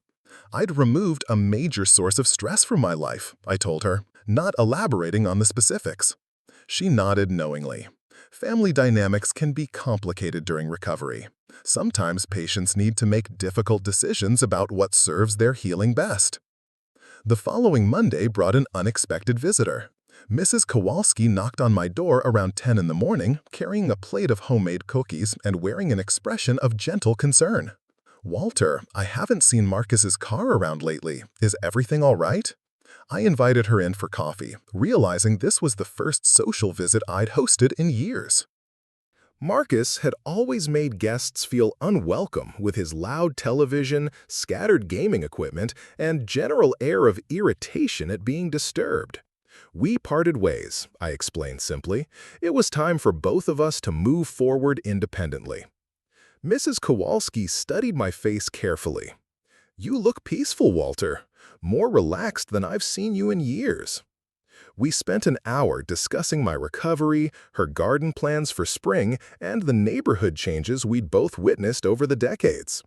I'd removed a major source of stress from my life, I told her, not elaborating on the specifics. She nodded knowingly. Family dynamics can be complicated during recovery. Sometimes patients need to make difficult decisions about what serves their healing best. The following Monday brought an unexpected visitor. Mrs. Kowalski knocked on my door around 10 in the morning, carrying a plate of homemade cookies and wearing an expression of gentle concern. "Walter, I haven't seen Marcus's car around lately. Is everything all right?" I invited her in for coffee, realizing this was the first social visit I'd hosted in years. Marcus had always made guests feel unwelcome with his loud television, scattered gaming equipment, and general air of irritation at being disturbed. We parted ways, I explained simply. It was time for both of us to move forward independently. Mrs. Kowalski studied my face carefully. "You look peaceful, Walter. More relaxed than I've seen you in years." We spent an hour discussing my recovery, her garden plans for spring, and the neighborhood changes we'd both witnessed over the decades.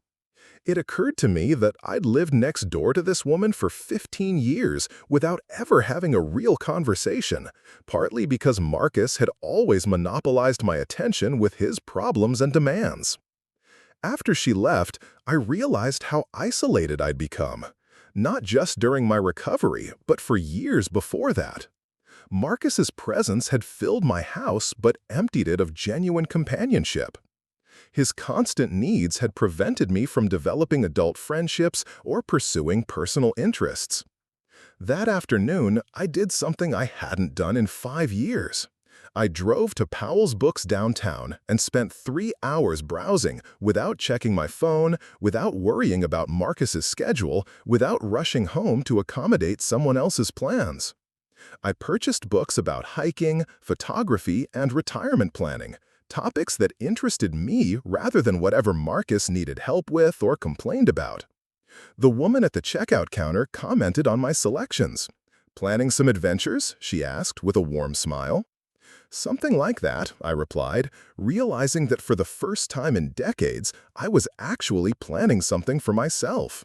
It occurred to me that I'd lived next door to this woman for 15 years without ever having a real conversation, partly because Marcus had always monopolized my attention with his problems and demands. After she left, I realized how isolated I'd become, not just during my recovery, but for years before that. Marcus's presence had filled my house but emptied it of genuine companionship. His constant needs had prevented me from developing adult friendships or pursuing personal interests. That afternoon, I did something I hadn't done in 5 years. I drove to Powell's Books downtown and spent 3 hours browsing without checking my phone, without worrying about Marcus's schedule, without rushing home to accommodate someone else's plans. I purchased books about hiking, photography, and retirement planning, topics that interested me rather than whatever Marcus needed help with or complained about. The woman at the checkout counter commented on my selections. "Planning some adventures?" she asked with a warm smile. "Something like that," I replied, realizing that for the first time in decades, I was actually planning something for myself.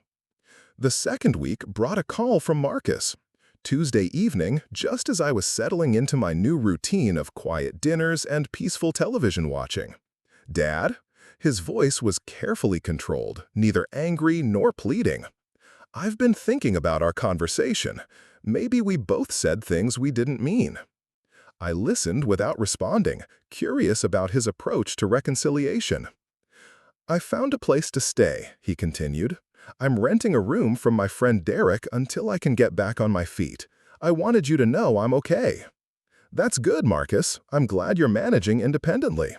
The second week brought a call from Marcus. Tuesday evening, just as I was settling into my new routine of quiet dinners and peaceful television watching. "Dad?" His voice was carefully controlled, neither angry nor pleading. "I've been thinking about our conversation. Maybe we both said things we didn't mean." I listened without responding, curious about his approach to reconciliation. "I found a place to stay," he continued. "I'm renting a room from my friend Derek until I can get back on my feet. I wanted you to know I'm okay." "That's good, Marcus. I'm glad you're managing independently."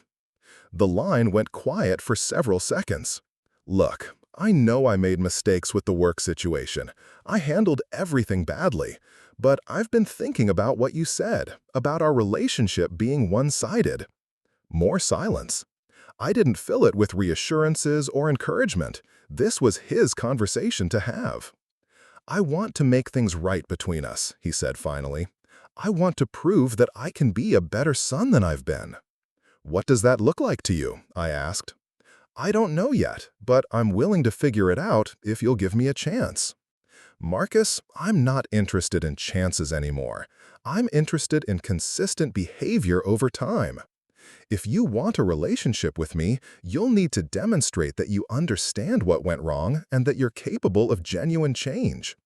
The line went quiet for several seconds. "Look, I know I made mistakes with the work situation. I handled everything badly. But I've been thinking about what you said, about our relationship being one-sided." More silence. I didn't fill it with reassurances or encouragement. This was his conversation to have. "I want to make things right between us," he said finally. "I want to prove that I can be a better son than I've been." "What does that look like to you?" I asked. "I don't know yet, but I'm willing to figure it out if you'll give me a chance." "Marcus, I'm not interested in chances anymore. I'm interested in consistent behavior over time. If you want a relationship with me, you'll need to demonstrate that you understand what went wrong and that you're capable of genuine change."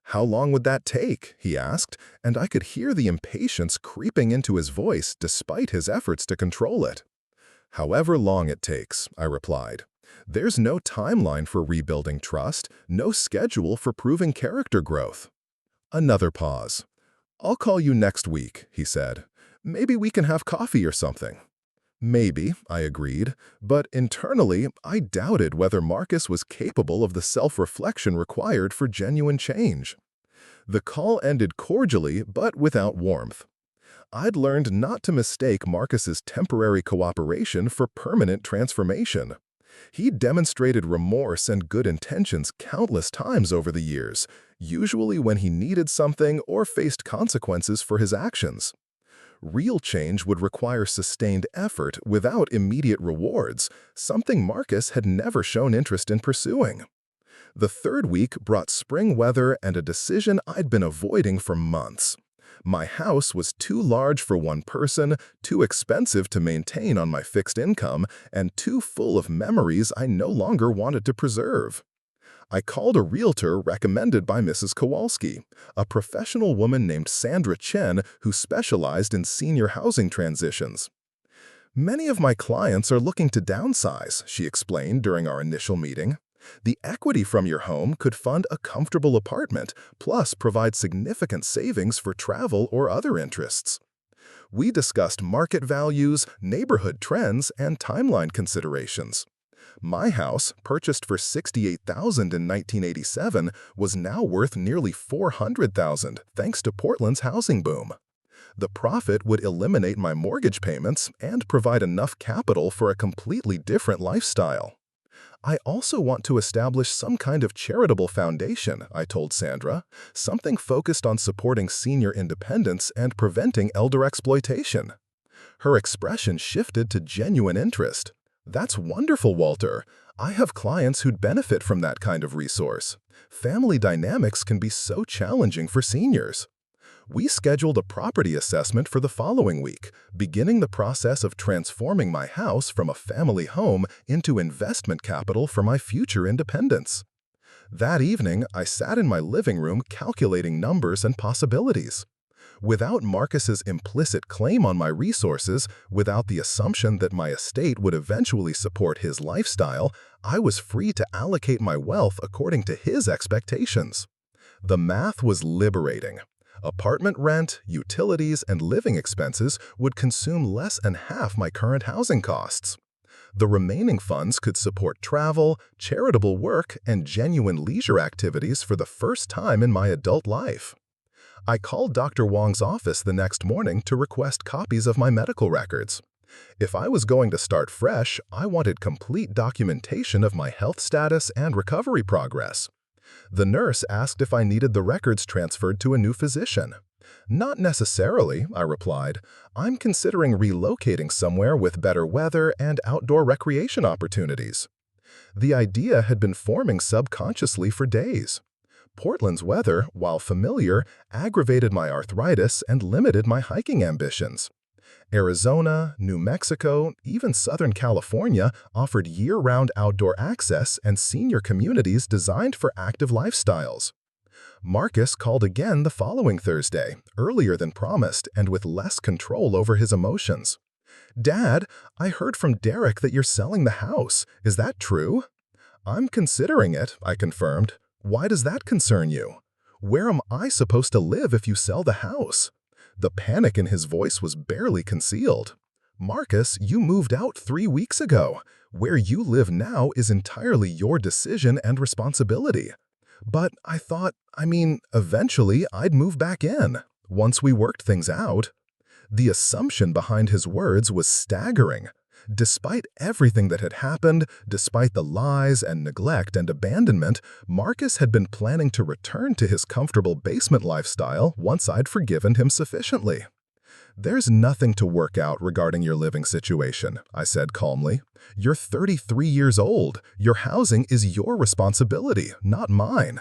"How long would that take?" he asked, and I could hear the impatience creeping into his voice despite his efforts to control it. "However long it takes," I replied. "There's no timeline for rebuilding trust, no schedule for proving character growth." Another pause. "I'll call you next week," he said. "Maybe we can have coffee or something." "Maybe," I agreed, but internally I doubted whether Marcus was capable of the self-reflection required for genuine change. The call ended cordially but without warmth. I'd learned not to mistake Marcus's temporary cooperation for permanent transformation. He demonstrated remorse and good intentions countless times over the years, usually when he needed something or faced consequences for his actions. Real change would require sustained effort without immediate rewards, something Marcus had never shown interest in pursuing. The third week brought spring weather and a decision I'd been avoiding for months. My house was too large for one person, too expensive to maintain on my fixed income, and too full of memories I no longer wanted to preserve. I called a realtor recommended by Mrs. Kowalski, a professional woman named Sandra Chen who specialized in senior housing transitions. Many of my clients are looking to downsize, she explained during our initial meeting. The equity from your home could fund a comfortable apartment, plus provide significant savings for travel or other interests. We discussed market values, neighborhood trends, and timeline considerations. My house, purchased for $68,000 in 1987, was now worth nearly $400,000 thanks to Portland's housing boom. The profit would eliminate my mortgage payments and provide enough capital for a completely different lifestyle. I also want to establish some kind of charitable foundation, I told Sandra, something focused on supporting senior independence and preventing elder exploitation. Her expression shifted to genuine interest. That's wonderful, Walter. I have clients who'd benefit from that kind of resource. Family dynamics can be so challenging for seniors. We scheduled a property assessment for the following week, beginning the process of transforming my house from a family home into investment capital for my future independence. That evening, I sat in my living room calculating numbers and possibilities. Without Marcus's implicit claim on my resources, without the assumption that my estate would eventually support his lifestyle, I was free to allocate my wealth according to his expectations. The math was liberating. Apartment rent, utilities, and living expenses would consume less than half my current housing costs. The remaining funds could support travel, charitable work, and genuine leisure activities for the first time in my adult life. I called Dr. Wong's office the next morning to request copies of my medical records. If I was going to start fresh, I wanted complete documentation of my health status and recovery progress. The nurse asked if I needed the records transferred to a new physician. Not necessarily, I replied. I'm considering relocating somewhere with better weather and outdoor recreation opportunities. The idea had been forming subconsciously for days. Portland's weather, while familiar, aggravated my arthritis and limited my hiking ambitions. Arizona, New Mexico, even Southern California offered year-round outdoor access and senior communities designed for active lifestyles. Marcus called again the following Thursday, earlier than promised and with less control over his emotions. "Dad, I heard from Derek that you're selling the house. Is that true?" "I'm considering it," I confirmed. "Why does that concern you? Where am I supposed to live if you sell the house?" The panic in his voice was barely concealed. "Marcus, you moved out 3 weeks ago. Where you live now is entirely your decision and responsibility." "But I thought, eventually I'd move back in, once we worked things out." The assumption behind his words was staggering. Despite everything that had happened, despite the lies and neglect and abandonment, Marcus had been planning to return to his comfortable basement lifestyle once I'd forgiven him sufficiently. "There's nothing to work out regarding your living situation," I said calmly. "You're 33 years old. Your housing is your responsibility, not mine."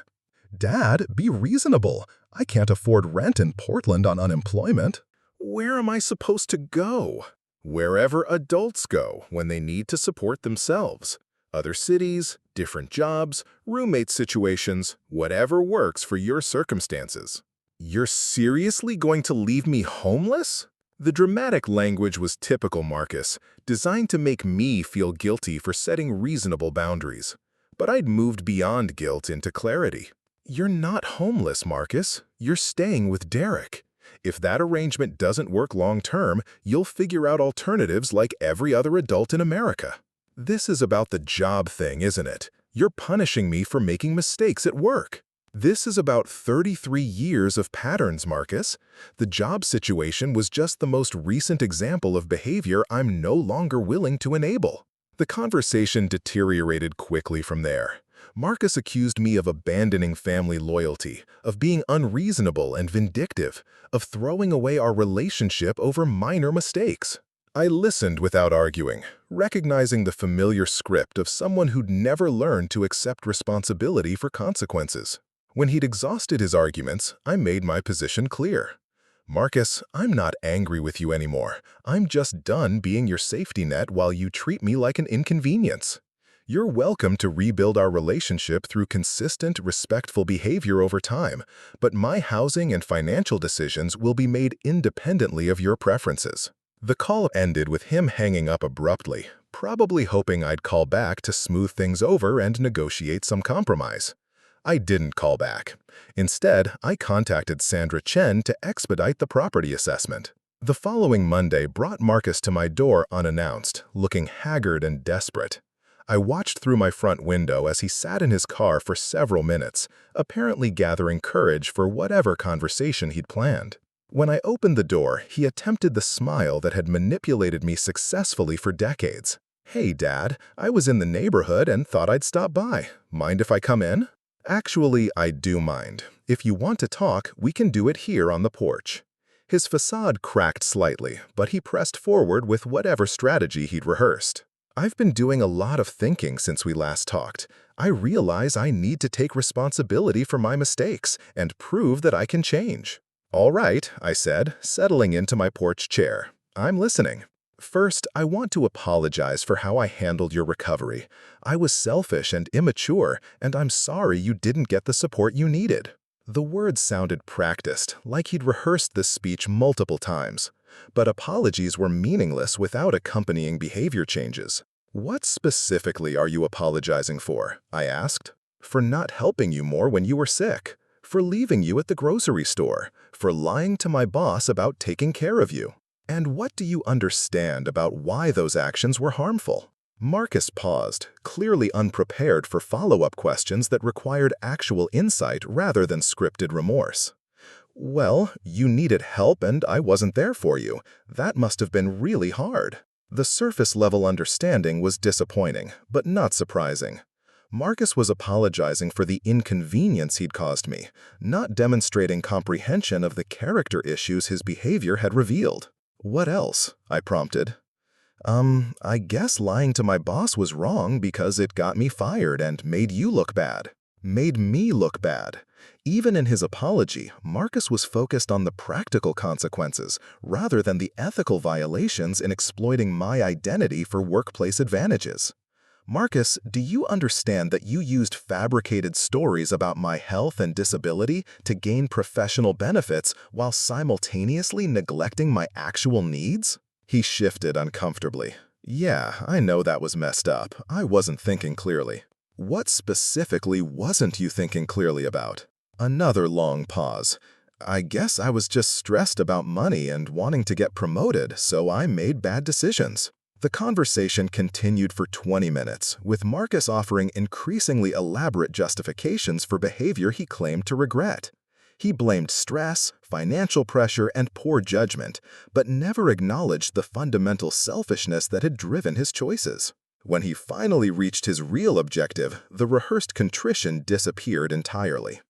"Dad, be reasonable. I can't afford rent in Portland on unemployment." Where am I supposed to go? Wherever adults go when they need to support themselves. Other cities, different jobs, roommate situations, whatever works for your circumstances. You're seriously going to leave me homeless? The dramatic language was typical Marcus, designed to make me feel guilty for setting reasonable boundaries. But I'd moved beyond guilt into clarity. You're not homeless, Marcus. You're staying with Derek. If that arrangement doesn't work long-term, you'll figure out alternatives like every other adult in America. This is about the job thing, isn't it? You're punishing me for making mistakes at work. This is about 33 years of patterns, Marcus. The job situation was just the most recent example of behavior I'm no longer willing to enable. The conversation deteriorated quickly from there. Marcus accused me of abandoning family loyalty, of being unreasonable and vindictive, of throwing away our relationship over minor mistakes. I listened without arguing, recognizing the familiar script of someone who'd never learned to accept responsibility for consequences. When he'd exhausted his arguments, I made my position clear. Marcus, I'm not angry with you anymore. I'm just done being your safety net while you treat me like an inconvenience. You're welcome to rebuild our relationship through consistent, respectful behavior over time, but my housing and financial decisions will be made independently of your preferences. The call ended with him hanging up abruptly, probably hoping I'd call back to smooth things over and negotiate some compromise. I didn't call back. Instead, I contacted Sandra Chen to expedite the property assessment. The following Monday brought Marcus to my door unannounced, looking haggard and desperate. I watched through my front window as he sat in his car for several minutes, apparently gathering courage for whatever conversation he'd planned. When I opened the door, he attempted the smile that had manipulated me successfully for decades. "Hey, Dad, I was in the neighborhood and thought I'd stop by. Mind if I come in?" "Actually, I do mind. If you want to talk, we can do it here on the porch." His facade cracked slightly, but he pressed forward with whatever strategy he'd rehearsed. "I've been doing a lot of thinking since we last talked. I realize I need to take responsibility for my mistakes and prove that I can change." "All right," I said, settling into my porch chair. "I'm listening." "First, I want to apologize for how I handled your recovery. I was selfish and immature, and I'm sorry you didn't get the support you needed." The words sounded practiced, like he'd rehearsed this speech multiple times. But apologies were meaningless without accompanying behavior changes. "What specifically are you apologizing for?" I asked. "For not helping you more when you were sick, for leaving you at the grocery store, for lying to my boss about taking care of you. And what do you understand about why those actions were harmful?" Marcus paused, clearly unprepared for follow-up questions that required actual insight rather than scripted remorse. "Well, you needed help and I wasn't there for you. That must have been really hard." The surface-level understanding was disappointing, but not surprising. Marcus was apologizing for the inconvenience he'd caused me, not demonstrating comprehension of the character issues his behavior had revealed. "What else?" I prompted. I guess lying to my boss was wrong because it got me fired and made you look bad." Made me look bad. Even in his apology, Marcus was focused on the practical consequences rather than the ethical violations in exploiting my identity for workplace advantages. "Marcus, do you understand that you used fabricated stories about my health and disability to gain professional benefits while simultaneously neglecting my actual needs?" He shifted uncomfortably. "Yeah, I know that was messed up. I wasn't thinking clearly." "What specifically wasn't you thinking clearly about?" Another long pause. "I guess I was just stressed about money and wanting to get promoted, so I made bad decisions." The conversation continued for 20 minutes, with Marcus offering increasingly elaborate justifications for behavior he claimed to regret. He blamed stress, financial pressure, and poor judgment, but never acknowledged the fundamental selfishness that had driven his choices. When he finally reached his real objective, the rehearsed contrition disappeared entirely.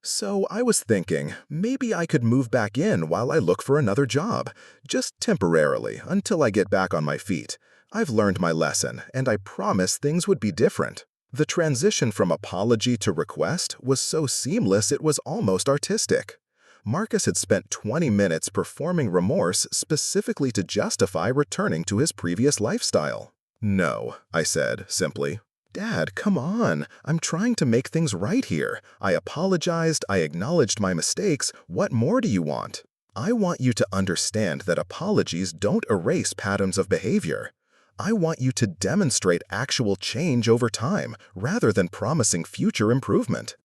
"So I was thinking, maybe I could move back in while I look for another job, just temporarily, until I get back on my feet. I've learned my lesson, and I promised things would be different." The transition from apology to request was so seamless it was almost artistic. Marcus had spent 20 minutes performing remorse specifically to justify returning to his previous lifestyle. "No," I said, simply. "Dad, come on. I'm trying to make things right here. I apologized, I acknowledged my mistakes. What more do you want?" "I want you to understand that apologies don't erase patterns of behavior. I want you to demonstrate actual change over time, rather than promising future improvement.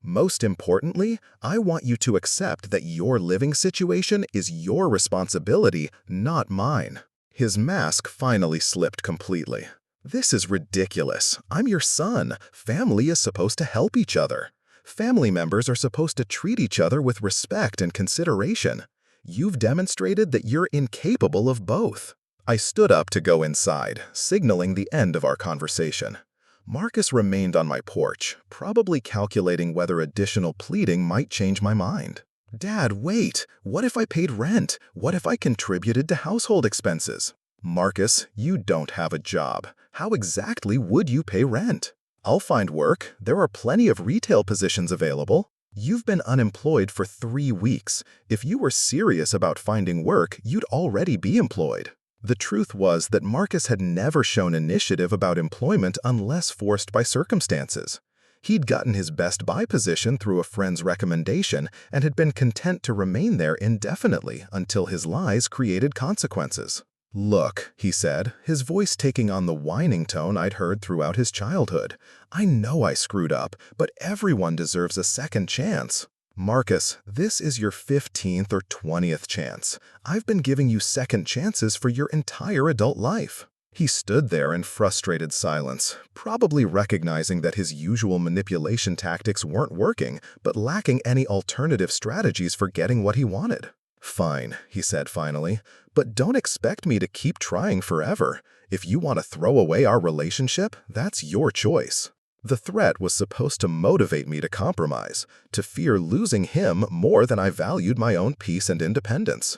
Most importantly, I want you to accept that your living situation is your responsibility, not mine." His mask finally slipped completely. "This is ridiculous. I'm your son. Family is supposed to help each other. Family members are supposed to treat each other with respect and consideration. You've demonstrated that you're incapable of both." I stood up to go inside, signaling the end of our conversation. Marcus remained on my porch, probably calculating whether additional pleading might change my mind. "Dad, wait! What if I paid rent? What if I contributed to household expenses?" "Marcus, you don't have a job. How exactly would you pay rent?" "I'll find work. There are plenty of retail positions available." "You've been unemployed for 3 weeks. If you were serious about finding work, you'd already be employed." The truth was that Marcus had never shown initiative about employment unless forced by circumstances. He'd gotten his Best Buy position through a friend's recommendation and had been content to remain there indefinitely until his lies created consequences. "Look," he said, his voice taking on the whining tone I'd heard throughout his childhood, "I know I screwed up, but everyone deserves a second chance. Marcus, this is your 15th or 20th chance. I've been giving you second chances for your entire adult life." He stood there in frustrated silence, probably recognizing that his usual manipulation tactics weren't working, but lacking any alternative strategies for getting what he wanted. "Fine," he said finally, "but don't expect me to keep trying forever. If you want to throw away our relationship, that's your choice." The threat was supposed to motivate me to compromise, to fear losing him more than I valued my own peace and independence.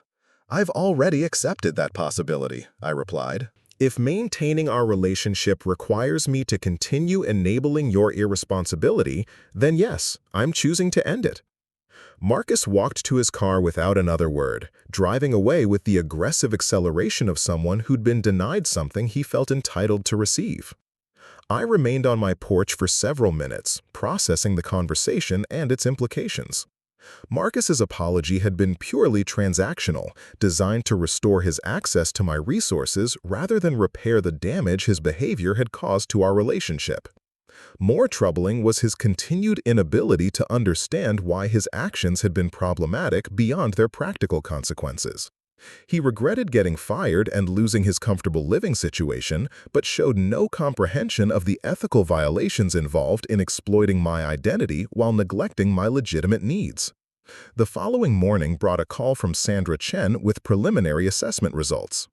"I've already accepted that possibility," I replied. "If maintaining our relationship requires me to continue enabling your irresponsibility, then yes, I'm choosing to end it." Marcus walked to his car without another word, driving away with the aggressive acceleration of someone who'd been denied something he felt entitled to receive. I remained on my porch for several minutes, processing the conversation and its implications. Marcus's apology had been purely transactional, designed to restore his access to my resources rather than repair the damage his behavior had caused to our relationship. More troubling was his continued inability to understand why his actions had been problematic beyond their practical consequences. He regretted getting fired and losing his comfortable living situation, but showed no comprehension of the ethical violations involved in exploiting my identity while neglecting my legitimate needs. The following morning brought a call from Sandra Chen with preliminary assessment results.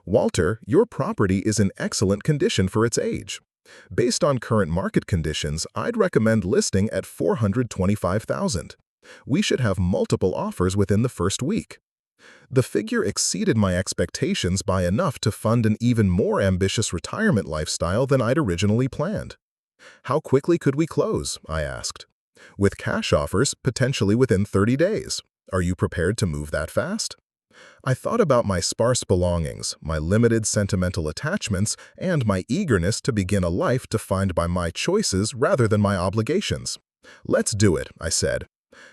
"Walter, your property is in excellent condition for its age. Based on current market conditions, I'd recommend listing at $425,000. We should have multiple offers within the first week." The figure exceeded my expectations by enough to fund an even more ambitious retirement lifestyle than I'd originally planned. "How quickly could we close?" I asked. "With cash offers, potentially within 30 days. Are you prepared to move that fast?" I thought about my sparse belongings, my limited sentimental attachments, and my eagerness to begin a life defined by my choices rather than my obligations. "Let's do it," I said.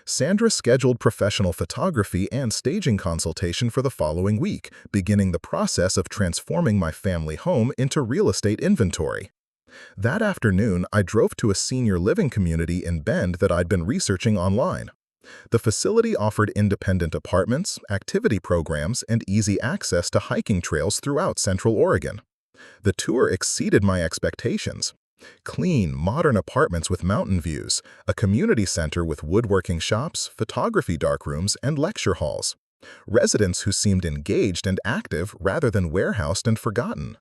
Sandra scheduled professional photography and staging consultation for the following week, beginning the process of transforming my family home into real estate inventory. That afternoon, I drove to a senior living community in Bend that I'd been researching online. The facility offered independent apartments, activity programs, and easy access to hiking trails throughout Central Oregon. The tour exceeded my expectations. Clean, modern apartments with mountain views, a community center with woodworking shops, photography darkrooms, and lecture halls. Residents who seemed engaged and active rather than warehoused and forgotten.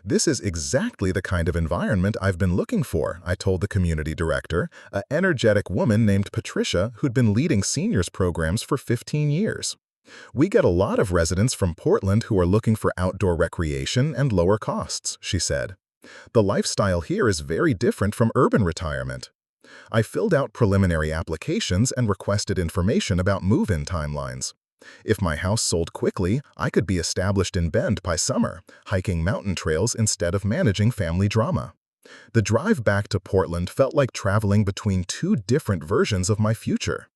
"This is exactly the kind of environment I've been looking for," I told the community director, an energetic woman named Patricia who'd been leading seniors programs for 15 years. "We get a lot of residents from Portland who are looking for outdoor recreation and lower costs," she said. "The lifestyle here is very different from urban retirement." I filled out preliminary applications and requested information about move-in timelines. If my house sold quickly, I could be established in Bend by summer, hiking mountain trails instead of managing family drama. The drive back to Portland felt like traveling between two different versions of my future.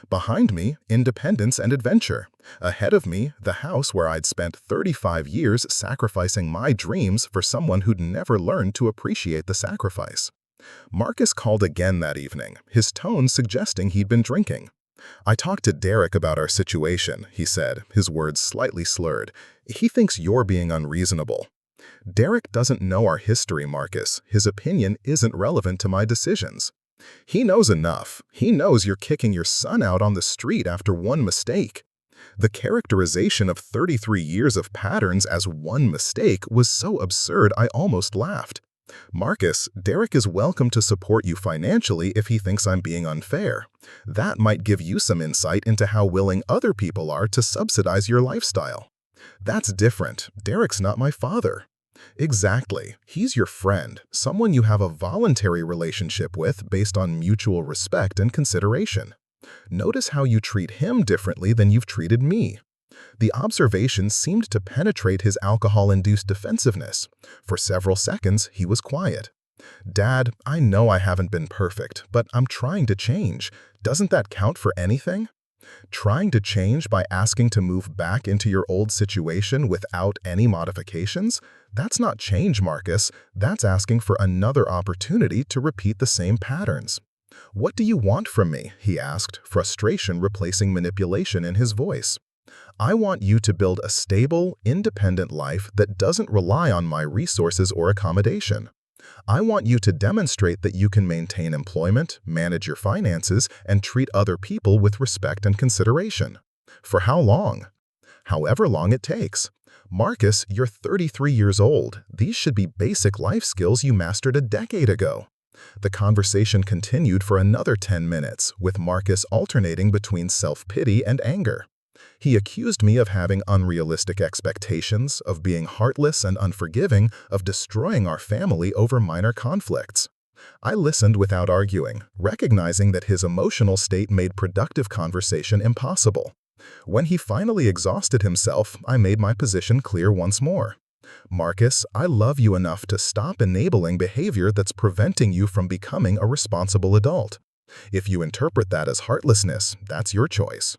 Behind me, independence and adventure. Ahead of me, the house where I'd spent 35 years sacrificing my dreams for someone who'd never learned to appreciate the sacrifice. Marcus called again that evening, his tone suggesting he'd been drinking. "I talked to Derek about our situation," he said, his words slightly slurred. "He thinks you're being unreasonable." "Derek doesn't know our history, Marcus. His opinion isn't relevant to my decisions." "He knows enough. He knows you're kicking your son out on the street after one mistake." The characterization of 33 years of patterns as one mistake was so absurd I almost laughed. Marcus, Derek is welcome to support you financially if he thinks I'm being unfair. That might give you some insight into how willing other people are to subsidize your lifestyle. That's different. Derek's not my father. Exactly. He's your friend, someone you have a voluntary relationship with based on mutual respect and consideration. Notice how you treat him differently than you've treated me. The observation seemed to penetrate his alcohol-induced defensiveness. For several seconds, he was quiet. Dad, I know I haven't been perfect, but I'm trying to change. Doesn't that count for anything? Trying to change by asking to move back into your old situation without any modifications? That's not change, Marcus. That's asking for another opportunity to repeat the same patterns. What do you want from me? He asked, frustration replacing manipulation in his voice. I want you to build a stable, independent life that doesn't rely on my resources or accommodation. I want you to demonstrate that you can maintain employment, manage your finances, and treat other people with respect and consideration. For how long? However long it takes. Marcus, you're 33 years old. These should be basic life skills you mastered a decade ago. The conversation continued for another 10 minutes, with Marcus alternating between self-pity and anger. He accused me of having unrealistic expectations, of being heartless and unforgiving, of destroying our family over minor conflicts. I listened without arguing, recognizing that his emotional state made productive conversation impossible. When he finally exhausted himself, I made my position clear once more. Marcus, I love you enough to stop enabling behavior that's preventing you from becoming a responsible adult. If you interpret that as heartlessness, that's your choice.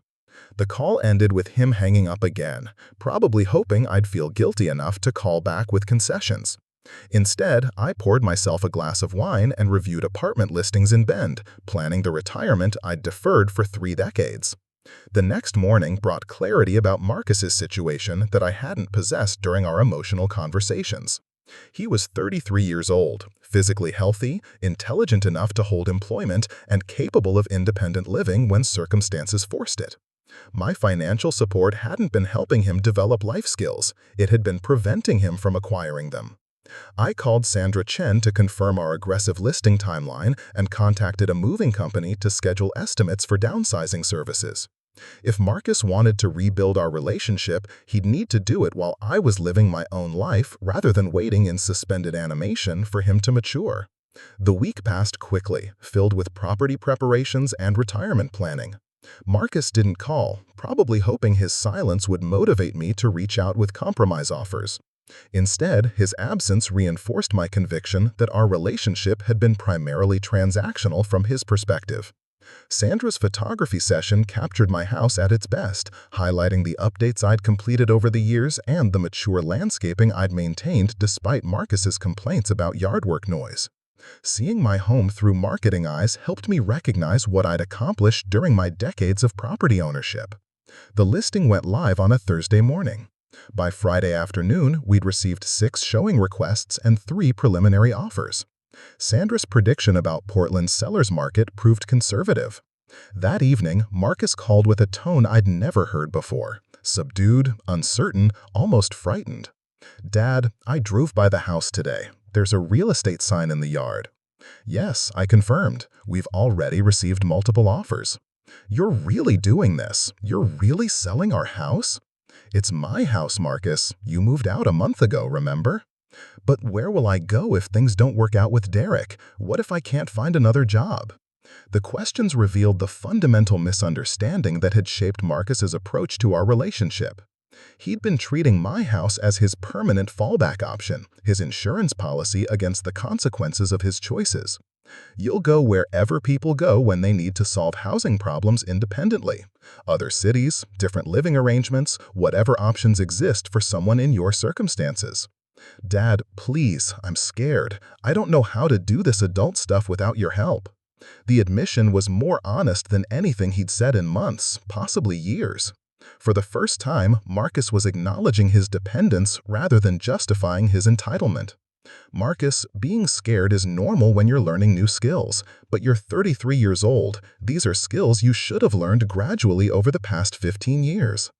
The call ended with him hanging up again, probably hoping I'd feel guilty enough to call back with concessions. Instead, I poured myself a glass of wine and reviewed apartment listings in Bend, planning the retirement I'd deferred for 3 decades. The next morning brought clarity about Marcus's situation that I hadn't possessed during our emotional conversations. He was 33 years old, physically healthy, intelligent enough to hold employment, and capable of independent living when circumstances forced it. My financial support hadn't been helping him develop life skills, it had been preventing him from acquiring them. I called Sandra Chen to confirm our aggressive listing timeline and contacted a moving company to schedule estimates for downsizing services. If Marcus wanted to rebuild our relationship, he'd need to do it while I was living my own life rather than waiting in suspended animation for him to mature. The week passed quickly, filled with property preparations and retirement planning. Marcus didn't call, probably hoping his silence would motivate me to reach out with compromise offers. Instead, his absence reinforced my conviction that our relationship had been primarily transactional from his perspective. Sandra's photography session captured my house at its best, highlighting the updates I'd completed over the years and the mature landscaping I'd maintained despite Marcus's complaints about yard work noise. Seeing my home through marketing eyes helped me recognize what I'd accomplished during my decades of property ownership. The listing went live on a Thursday morning. By Friday afternoon, we'd received 6 showing requests and 3 preliminary offers. Sandra's prediction about Portland's seller's market proved conservative. That evening, Marcus called with a tone I'd never heard before, subdued, uncertain, almost frightened. Dad, I drove by the house today. There's a real estate sign in the yard. Yes, I confirmed. We've already received multiple offers. You're really doing this? You're really selling our house? It's my house, Marcus. You moved out a month ago, remember? But where will I go if things don't work out with Derek? What if I can't find another job? The questions revealed the fundamental misunderstanding that had shaped Marcus's approach to our relationship. He'd been treating my house as his permanent fallback option, his insurance policy against the consequences of his choices. You'll go wherever people go when they need to solve housing problems independently. Other cities, different living arrangements, whatever options exist for someone in your circumstances. Dad, please, I'm scared. I don't know how to do this adult stuff without your help. The admission was more honest than anything he'd said in months, possibly years. For the first time, Marcus was acknowledging his dependence rather than justifying his entitlement. Marcus, being scared is normal when you're learning new skills, but you're 33 years old. These are skills you should have learned gradually over the past 15 years.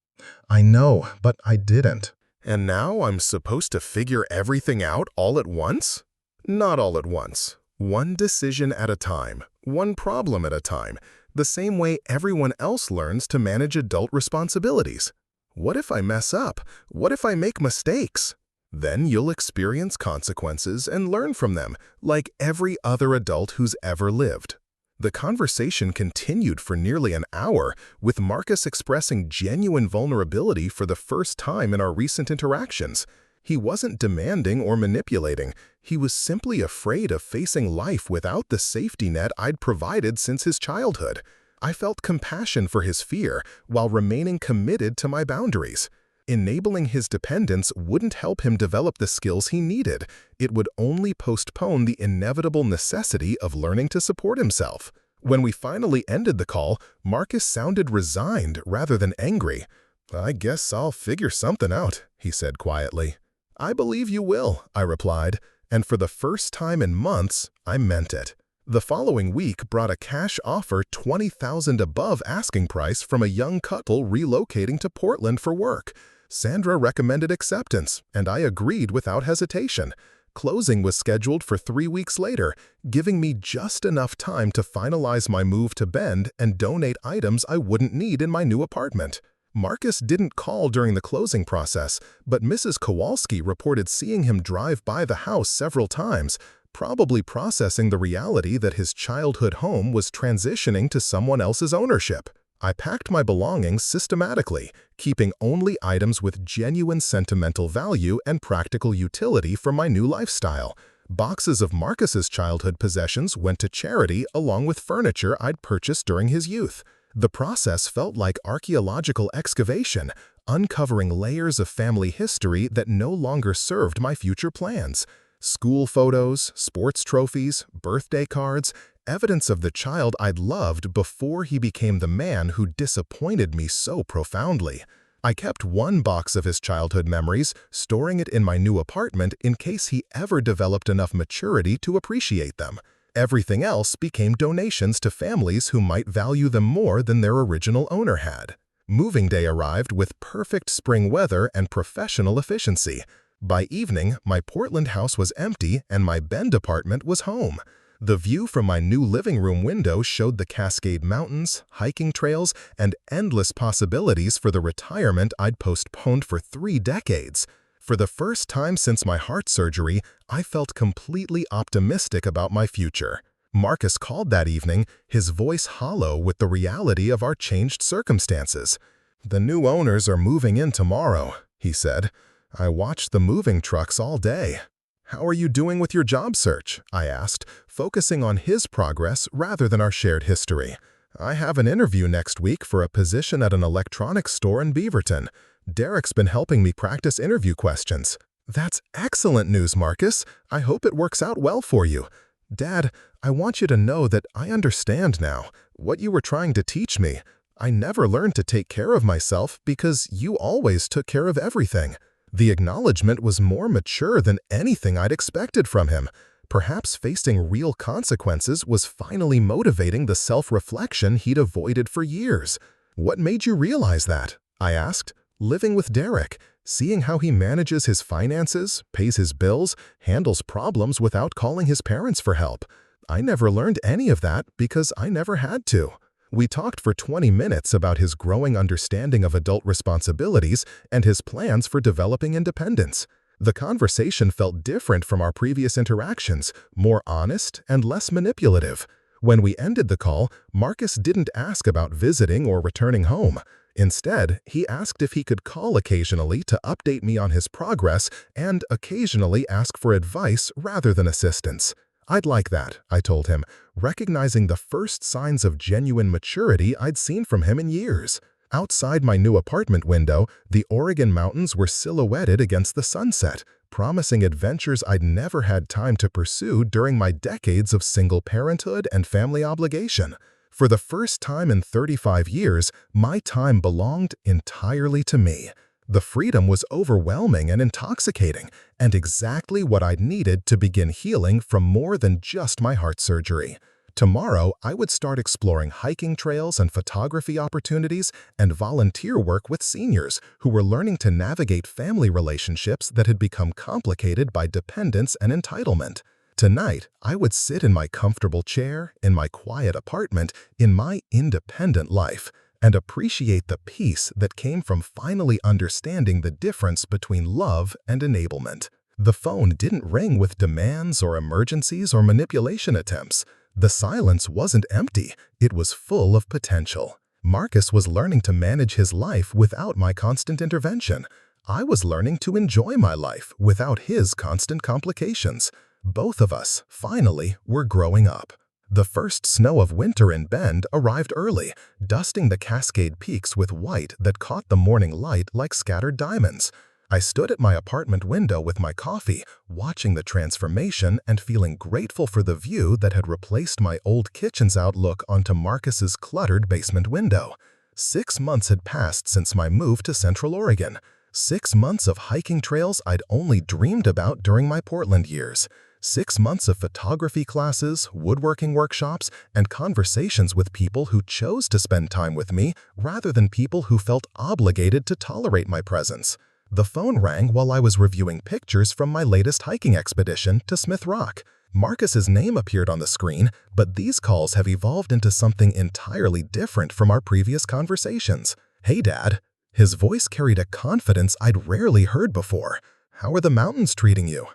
I know, but I didn't. And now I'm supposed to figure everything out all at once? Not all at once. One decision at a time, one problem at a time, the same way everyone else learns to manage adult responsibilities. What if I mess up? What if I make mistakes? Then you'll experience consequences and learn from them, like every other adult who's ever lived. The conversation continued for nearly an hour, with Marcus expressing genuine vulnerability for the first time in our recent interactions. He wasn't demanding or manipulating. He was simply afraid of facing life without the safety net I'd provided since his childhood. I felt compassion for his fear while remaining committed to my boundaries. Enabling his dependence wouldn't help him develop the skills he needed. It would only postpone the inevitable necessity of learning to support himself. When we finally ended the call, Marcus sounded resigned rather than angry. "I guess I'll figure something out," he said quietly. "I believe you will," I replied, and for the first time in months, I meant it. The following week brought a cash offer $20,000 above asking price from a young couple relocating to Portland for work. Sandra recommended acceptance, and I agreed without hesitation. Closing was scheduled for 3 weeks later, giving me just enough time to finalize my move to Bend and donate items I wouldn't need in my new apartment. Marcus didn't call during the closing process, but Mrs. Kowalski reported seeing him drive by the house several times, probably processing the reality that his childhood home was transitioning to someone else's ownership. I packed my belongings systematically, keeping only items with genuine sentimental value and practical utility for my new lifestyle. Boxes of Marcus's childhood possessions went to charity along with furniture I'd purchased during his youth. The process felt like archaeological excavation, uncovering layers of family history that no longer served my future plans. School photos, sports trophies, birthday cards, evidence of the child I'd loved before he became the man who disappointed me so profoundly. I kept one box of his childhood memories, storing it in my new apartment in case he ever developed enough maturity to appreciate them. Everything else became donations to families who might value them more than their original owner had. Moving day arrived with perfect spring weather and professional efficiency. By evening, my Portland house was empty and my Bend apartment was home. The view from my new living room window showed the Cascade Mountains, hiking trails, and endless possibilities for the retirement I'd postponed for 3 decades. For the first time since my heart surgery, I felt completely optimistic about my future. Marcus called that evening, his voice hollow with the reality of our changed circumstances. "The new owners are moving in tomorrow," he said. "I watched the moving trucks all day." "How are you doing with your job search?" I asked, focusing on his progress rather than our shared history. "I have an interview next week for a position at an electronics store in Beaverton. Derek's been helping me practice interview questions." "That's excellent news, Marcus. I hope it works out well for you." "Dad, I want you to know that I understand now what you were trying to teach me. I never learned to take care of myself because you always took care of everything." The acknowledgement was more mature than anything I'd expected from him. Perhaps facing real consequences was finally motivating the self-reflection he'd avoided for years. "What made you realize that?" I asked. "Living with Derek, seeing how he manages his finances, pays his bills, handles problems without calling his parents for help. I never learned any of that because I never had to." We talked for 20 minutes about his growing understanding of adult responsibilities and his plans for developing independence. The conversation felt different from our previous interactions, more honest and less manipulative. When we ended the call, Marcus didn't ask about visiting or returning home. Instead, he asked if he could call occasionally to update me on his progress and occasionally ask for advice rather than assistance. "I'd like that," I told him, recognizing the first signs of genuine maturity I'd seen from him in years. Outside my new apartment window, the Oregon mountains were silhouetted against the sunset, promising adventures I'd never had time to pursue during my decades of single parenthood and family obligation. For the first time in 35 years, my time belonged entirely to me. The freedom was overwhelming and intoxicating, and exactly what I'd needed to begin healing from more than just my heart surgery. Tomorrow, I would start exploring hiking trails and photography opportunities and volunteer work with seniors who were learning to navigate family relationships that had become complicated by dependence and entitlement. Tonight, I would sit in my comfortable chair, in my quiet apartment, in my independent life, and appreciate the peace that came from finally understanding the difference between love and enablement. The phone didn't ring with demands or emergencies or manipulation attempts. The silence wasn't empty, it was full of potential. Marcus was learning to manage his life without my constant intervention. I was learning to enjoy my life without his constant complications. Both of us, finally, were growing up. The first snow of winter in Bend arrived early, dusting the Cascade Peaks with white that caught the morning light like scattered diamonds. I stood at my apartment window with my coffee, watching the transformation and feeling grateful for the view that had replaced my old kitchen's outlook onto Marcus's cluttered basement window. 6 months had passed since my move to Central Oregon. 6 months of hiking trails I'd only dreamed about during my Portland years. 6 months of photography classes, woodworking workshops, and conversations with people who chose to spend time with me rather than people who felt obligated to tolerate my presence. The phone rang while I was reviewing pictures from my latest hiking expedition to Smith Rock. Marcus's name appeared on the screen, but these calls have evolved into something entirely different from our previous conversations. "Hey, Dad." His voice carried a confidence I'd rarely heard before. "How are the mountains treating you?"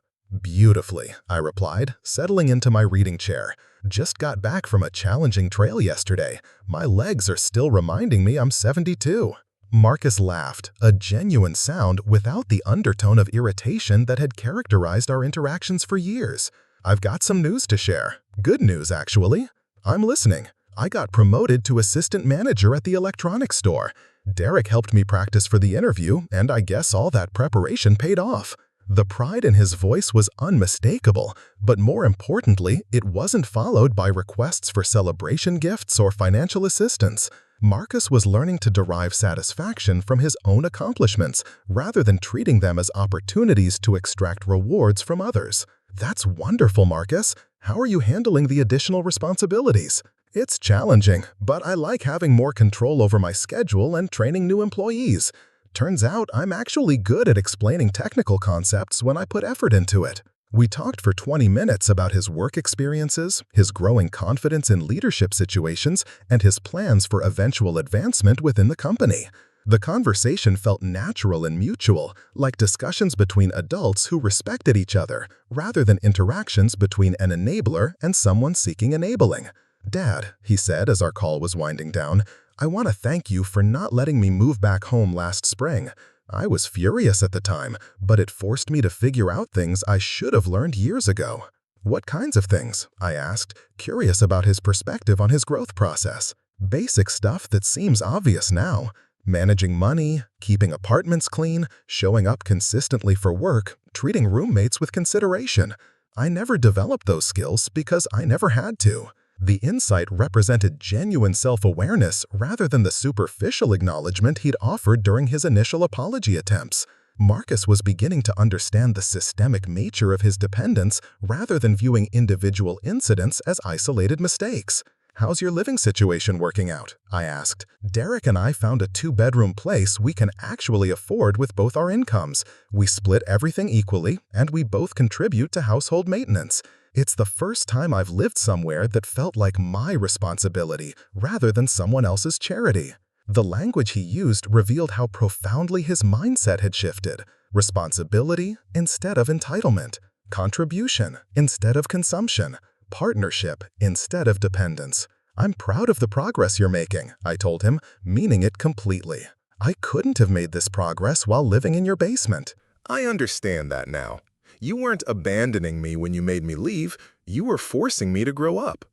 "Beautifully," I replied, settling into my reading chair. "Just got back from a challenging trail yesterday. My legs are still reminding me I'm 72. Marcus laughed, a genuine sound without the undertone of irritation that had characterized our interactions for years. "I've got some news to share. Good news, actually." "I'm listening." "I got promoted to assistant manager at the electronics store. Derek helped me practice for the interview, and I guess all that preparation paid off." The pride in his voice was unmistakable, but more importantly, it wasn't followed by requests for celebration gifts or financial assistance. Marcus was learning to derive satisfaction from his own accomplishments rather than treating them as opportunities to extract rewards from others. "That's wonderful, Marcus. How are you handling the additional responsibilities?" "It's challenging, but I like having more control over my schedule and training new employees. Turns out I'm actually good at explaining technical concepts when I put effort into it." We talked for 20 minutes about his work experiences, his growing confidence in leadership situations, and his plans for eventual advancement within the company. The conversation felt natural and mutual, like discussions between adults who respected each other, rather than interactions between an enabler and someone seeking enabling. "Dad," he said as our call was winding down, "I want to thank you for not letting me move back home last spring. I was furious at the time, but it forced me to figure out things I should have learned years ago." "What kinds of things?" I asked, curious about his perspective on his growth process. "Basic stuff that seems obvious now. Managing money, keeping apartments clean, showing up consistently for work, treating roommates with consideration. I never developed those skills because I never had to." The insight represented genuine self-awareness rather than the superficial acknowledgement he'd offered during his initial apology attempts. Marcus was beginning to understand the systemic nature of his dependence rather than viewing individual incidents as isolated mistakes. "How's your living situation working out?" I asked. "Derek and I found a 2-bedroom place we can actually afford with both our incomes. We split everything equally, and we both contribute to household maintenance. It's the first time I've lived somewhere that felt like my responsibility rather than someone else's charity." The language he used revealed how profoundly his mindset had shifted. Responsibility instead of entitlement. Contribution instead of consumption. Partnership instead of dependence. "I'm proud of the progress you're making," I told him, meaning it completely. "I couldn't have made this progress while living in your basement." I understand that now. You weren't abandoning me when you made me leave, you were forcing me to grow up.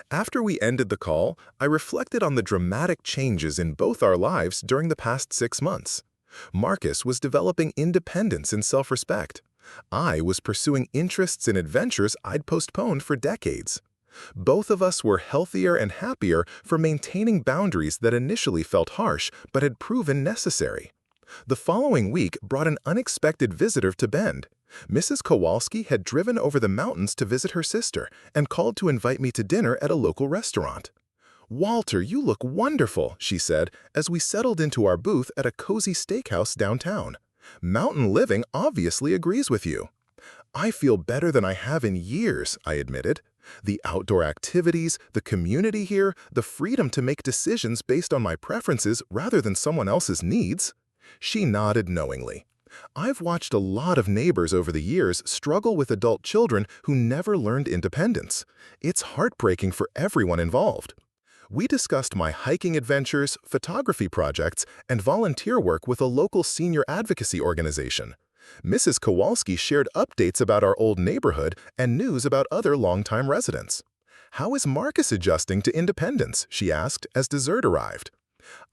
After we ended the call, I reflected on the dramatic changes in both our lives during the past 6 months. Marcus was developing independence and self-respect. I was pursuing interests and adventures I'd postponed for decades. Both of us were healthier and happier for maintaining boundaries that initially felt harsh but had proven necessary. The following week brought an unexpected visitor to Bend. Mrs. Kowalski had driven over the mountains to visit her sister and called to invite me to dinner at a local restaurant. "Walter, you look wonderful," she said as we settled into our booth at a cozy steakhouse downtown. "Mountain living obviously agrees with you." "I feel better than I have in years," I admitted. "The outdoor activities, the community here, the freedom to make decisions based on my preferences rather than someone else's needs." She nodded knowingly. "I've watched a lot of neighbors over the years struggle with adult children who never learned independence. It's heartbreaking for everyone involved." We discussed my hiking adventures, photography projects, and volunteer work with a local senior advocacy organization. Mrs. Kowalski shared updates about our old neighborhood and news about other longtime residents. "How is Marcus adjusting to independence?" she asked as dessert arrived.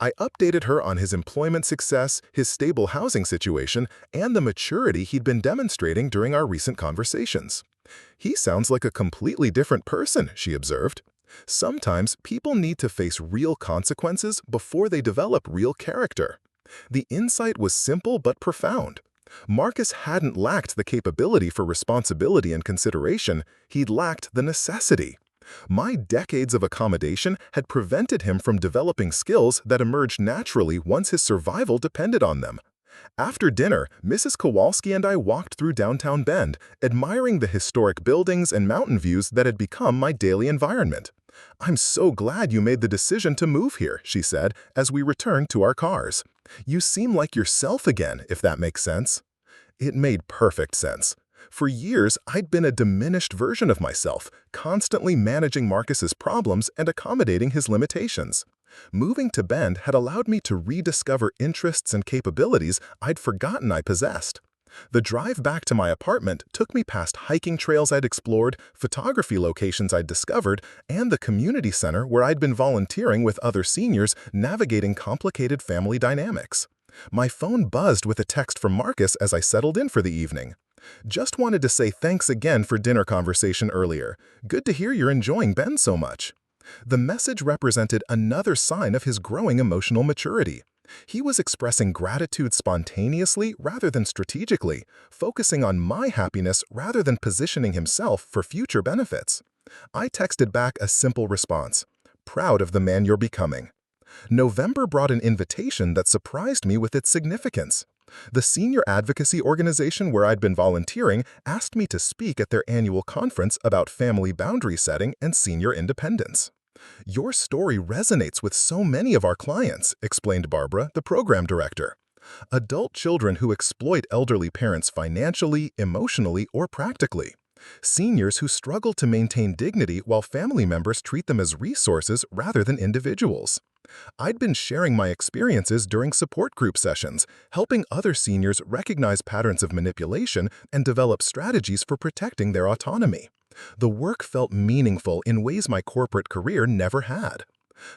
I updated her on his employment success, his stable housing situation, and the maturity he'd been demonstrating during our recent conversations. "He sounds like a completely different person," she observed. "Sometimes people need to face real consequences before they develop real character." The insight was simple but profound. Marcus hadn't lacked the capability for responsibility and consideration, he'd lacked the necessity. My decades of accommodation had prevented him from developing skills that emerged naturally once his survival depended on them. After dinner, Mrs. Kowalski and I walked through downtown Bend, admiring the historic buildings and mountain views that had become my daily environment. "I'm so glad you made the decision to move here," she said as we returned to our cars. "You seem like yourself again, if that makes sense." It made perfect sense. For years, I'd been a diminished version of myself, constantly managing Marcus's problems and accommodating his limitations. Moving to Bend had allowed me to rediscover interests and capabilities I'd forgotten I possessed. The drive back to my apartment took me past hiking trails I'd explored, photography locations I'd discovered, and the community center where I'd been volunteering with other seniors navigating complicated family dynamics. My phone buzzed with a text from Marcus as I settled in for the evening. "Just wanted to say thanks again for dinner conversation earlier. Good to hear you're enjoying Ben so much." The message represented another sign of his growing emotional maturity. He was expressing gratitude spontaneously rather than strategically, focusing on my happiness rather than positioning himself for future benefits. I texted back a simple response: "Proud of the man you're becoming." November brought an invitation that surprised me with its significance. The senior advocacy organization where I'd been volunteering asked me to speak at their annual conference about family boundary setting and senior independence. "Your story resonates with so many of our clients," explained Barbara, the program director. "Adult children who exploit elderly parents financially, emotionally, or practically. Seniors who struggle to maintain dignity while family members treat them as resources rather than individuals." I'd been sharing my experiences during support group sessions, helping other seniors recognize patterns of manipulation and develop strategies for protecting their autonomy. The work felt meaningful in ways my corporate career never had.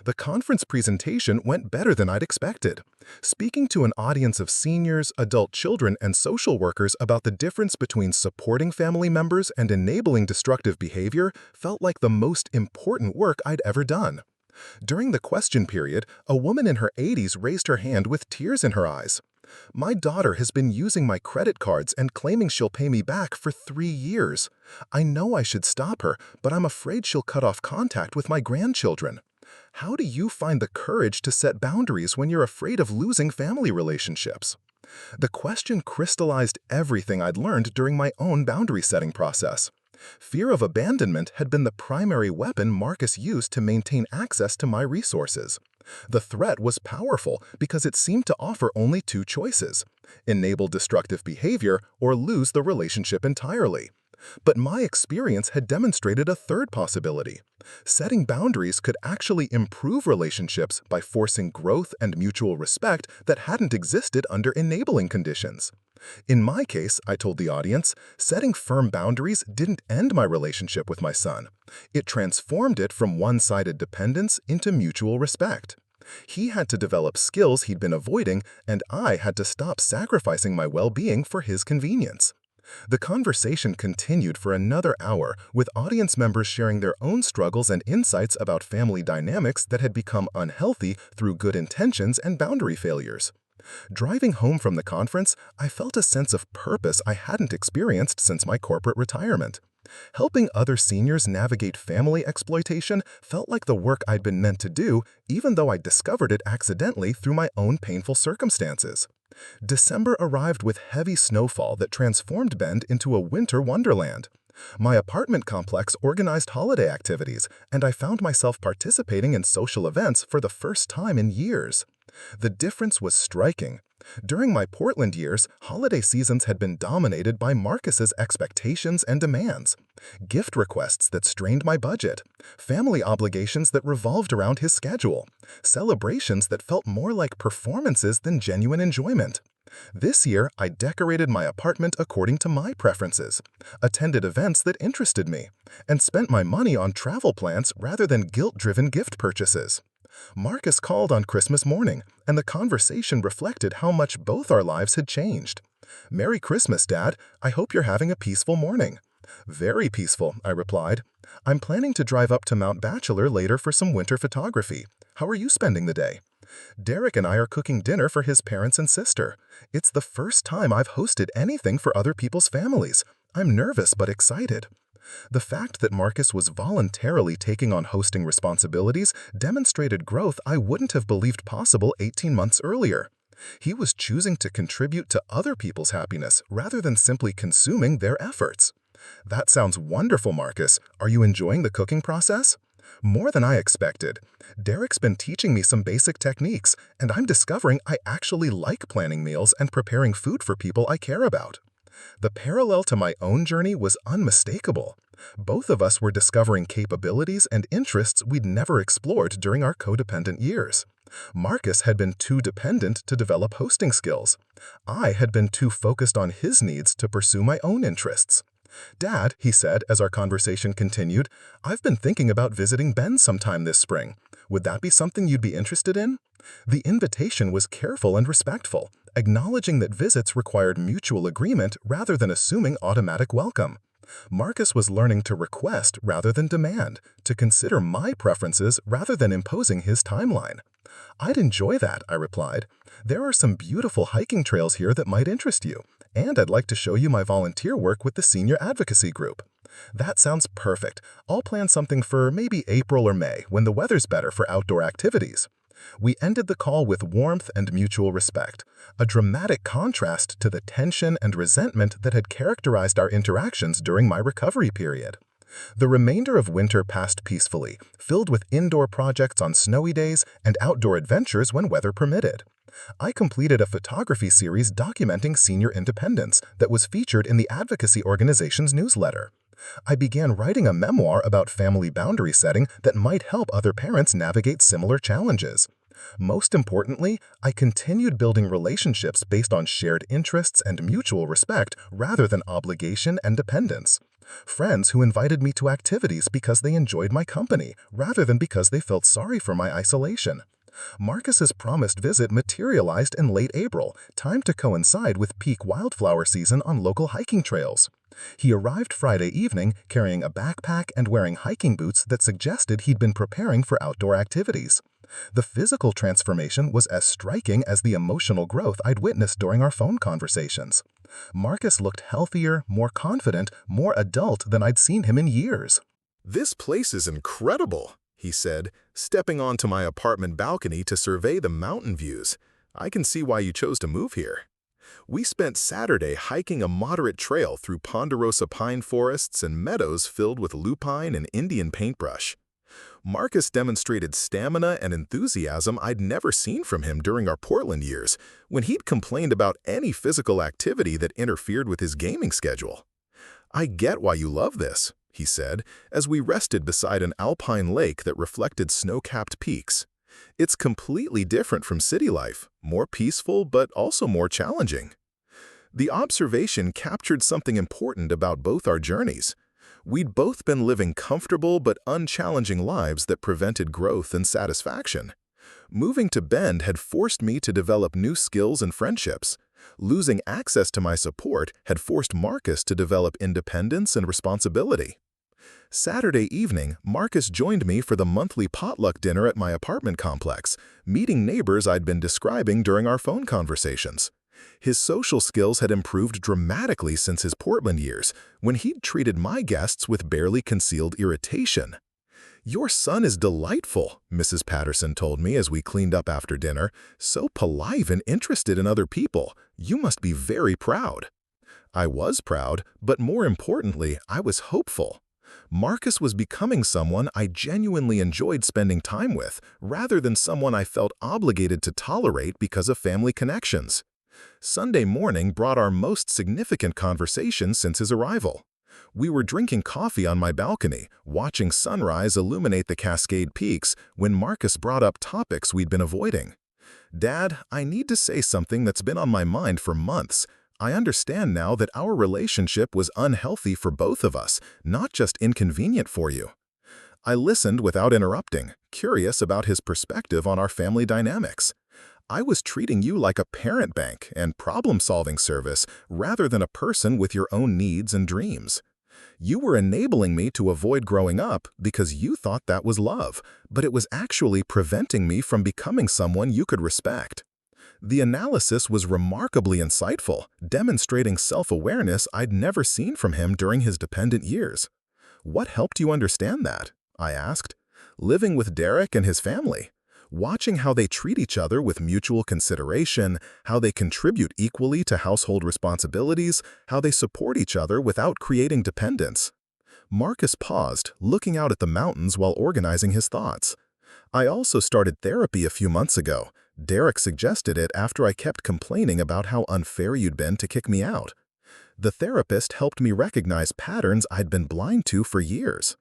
The conference presentation went better than I'd expected. Speaking to an audience of seniors, adult children, and social workers about the difference between supporting family members and enabling destructive behavior felt like the most important work I'd ever done. During the question period, a woman in her 80s raised her hand with tears in her eyes. "My daughter has been using my credit cards and claiming she'll pay me back for 3 years. I know I should stop her, but I'm afraid she'll cut off contact with my grandchildren. How do you find the courage to set boundaries when you're afraid of losing family relationships?" The question crystallized everything I'd learned during my own boundary setting process. Fear of abandonment had been the primary weapon Marcus used to maintain access to my resources. The threat was powerful because it seemed to offer only 2 choices: enable destructive behavior or lose the relationship entirely. But my experience had demonstrated a third possibility. Setting boundaries could actually improve relationships by forcing growth and mutual respect that hadn't existed under enabling conditions. In my case, I told the audience, setting firm boundaries didn't end my relationship with my son. It transformed it from one-sided dependence into mutual respect. He had to develop skills he'd been avoiding, and I had to stop sacrificing my well-being for his convenience. The conversation continued for another hour, with audience members sharing their own struggles and insights about family dynamics that had become unhealthy through good intentions and boundary failures. Driving home from the conference, I felt a sense of purpose I hadn't experienced since my corporate retirement. Helping other seniors navigate family exploitation felt like the work I'd been meant to do, even though I discovered it accidentally through my own painful circumstances. December arrived with heavy snowfall that transformed Bend into a winter wonderland. My apartment complex organized holiday activities, and I found myself participating in social events for the first time in years. The difference was striking. During my Portland years, holiday seasons had been dominated by Marcus's expectations and demands. Gift requests that strained my budget, family obligations that revolved around his schedule, celebrations that felt more like performances than genuine enjoyment. This year, I decorated my apartment according to my preferences, attended events that interested me, and spent my money on travel plans rather than guilt-driven gift purchases. Marcus called on Christmas morning, and the conversation reflected how much both our lives had changed. "Merry Christmas, Dad. I hope you're having a peaceful morning." "Very peaceful," I replied. "I'm planning to drive up to Mount Bachelor later for some winter photography. How are you spending the day?" "Derek and I are cooking dinner for his parents and sister. It's the first time I've hosted anything for other people's families. I'm nervous but excited." The fact that Marcus was voluntarily taking on hosting responsibilities demonstrated growth I wouldn't have believed possible 18 months earlier. He was choosing to contribute to other people's happiness rather than simply consuming their efforts. "That sounds wonderful, Marcus. Are you enjoying the cooking process?" "More than I expected. Derek's been teaching me some basic techniques, and I'm discovering I actually like planning meals and preparing food for people I care about." The parallel to my own journey was unmistakable. Both of us were discovering capabilities and interests we'd never explored during our codependent years. Marcus had been too dependent to develop hosting skills. I had been too focused on his needs to pursue my own interests. "Dad," he said as our conversation continued, "I've been thinking about visiting Bend sometime this spring. Would that be something you'd be interested in?" The invitation was careful and respectful, acknowledging that visits required mutual agreement rather than assuming automatic welcome. Marcus was learning to request rather than demand, to consider my preferences rather than imposing his timeline. "I'd enjoy that," I replied. "There are some beautiful hiking trails here that might interest you, and I'd like to show you my volunteer work with the senior advocacy group." "That sounds perfect. I'll plan something for maybe April or May when the weather's better for outdoor activities." We ended the call with warmth and mutual respect, a dramatic contrast to the tension and resentment that had characterized our interactions during my recovery period. The remainder of winter passed peacefully, filled with indoor projects on snowy days and outdoor adventures when weather permitted. I completed a photography series documenting senior independence that was featured in the advocacy organization's newsletter. I began writing a memoir about family boundary setting that might help other parents navigate similar challenges. Most importantly, I continued building relationships based on shared interests and mutual respect rather than obligation and dependence. Friends who invited me to activities because they enjoyed my company rather than because they felt sorry for my isolation. Marcus's promised visit materialized in late April, timed to coincide with peak wildflower season on local hiking trails. He arrived Friday evening carrying a backpack and wearing hiking boots that suggested he'd been preparing for outdoor activities. The physical transformation was as striking as the emotional growth I'd witnessed during our phone conversations. Marcus looked healthier, more confident, more adult than I'd seen him in years. "This place is incredible," he said, stepping onto my apartment balcony to survey the mountain views. "I can see why you chose to move here." We spent Saturday hiking a moderate trail through ponderosa pine forests and meadows filled with lupine and Indian paintbrush. Marcus demonstrated stamina and enthusiasm I'd never seen from him during our Portland years, when he'd complained about any physical activity that interfered with his gaming schedule. "I get why you love this," he said, as we rested beside an alpine lake that reflected snow-capped peaks. "It's completely different from city life, more peaceful but also more challenging." The observation captured something important about both our journeys. We'd both been living comfortable but unchallenging lives that prevented growth and satisfaction. Moving to Bend had forced me to develop new skills and friendships. Losing access to my support had forced Marcus to develop independence and responsibility. Saturday evening, Marcus joined me for the monthly potluck dinner at my apartment complex, meeting neighbors I'd been describing during our phone conversations. His social skills had improved dramatically since his Portland years, when he'd treated my guests with barely concealed irritation. "Your son is delightful," Mrs. Patterson told me as we cleaned up after dinner. "So polite and interested in other people. You must be very proud." I was proud, but more importantly, I was hopeful. Marcus was becoming someone I genuinely enjoyed spending time with, rather than someone I felt obligated to tolerate because of family connections. Sunday morning brought our most significant conversation since his arrival. We were drinking coffee on my balcony, watching sunrise illuminate the Cascade Peaks, when Marcus brought up topics we'd been avoiding. "Dad, I need to say something that's been on my mind for months. I understand now that our relationship was unhealthy for both of us, not just inconvenient for you." I listened without interrupting, curious about his perspective on our family dynamics. "I was treating you like a parent bank and problem-solving service rather than a person with your own needs and dreams. You were enabling me to avoid growing up because you thought that was love, but it was actually preventing me from becoming someone you could respect." The analysis was remarkably insightful, demonstrating self-awareness I'd never seen from him during his dependent years. "What helped you understand that?" I asked. "Living with Derek and his family. Watching how they treat each other with mutual consideration, how they contribute equally to household responsibilities, how they support each other without creating dependence." Marcus paused, looking out at the mountains while organizing his thoughts. "I also started therapy a few months ago. Derek suggested it after I kept complaining about how unfair you'd been to kick me out. The therapist helped me recognize patterns I'd been blind to for years."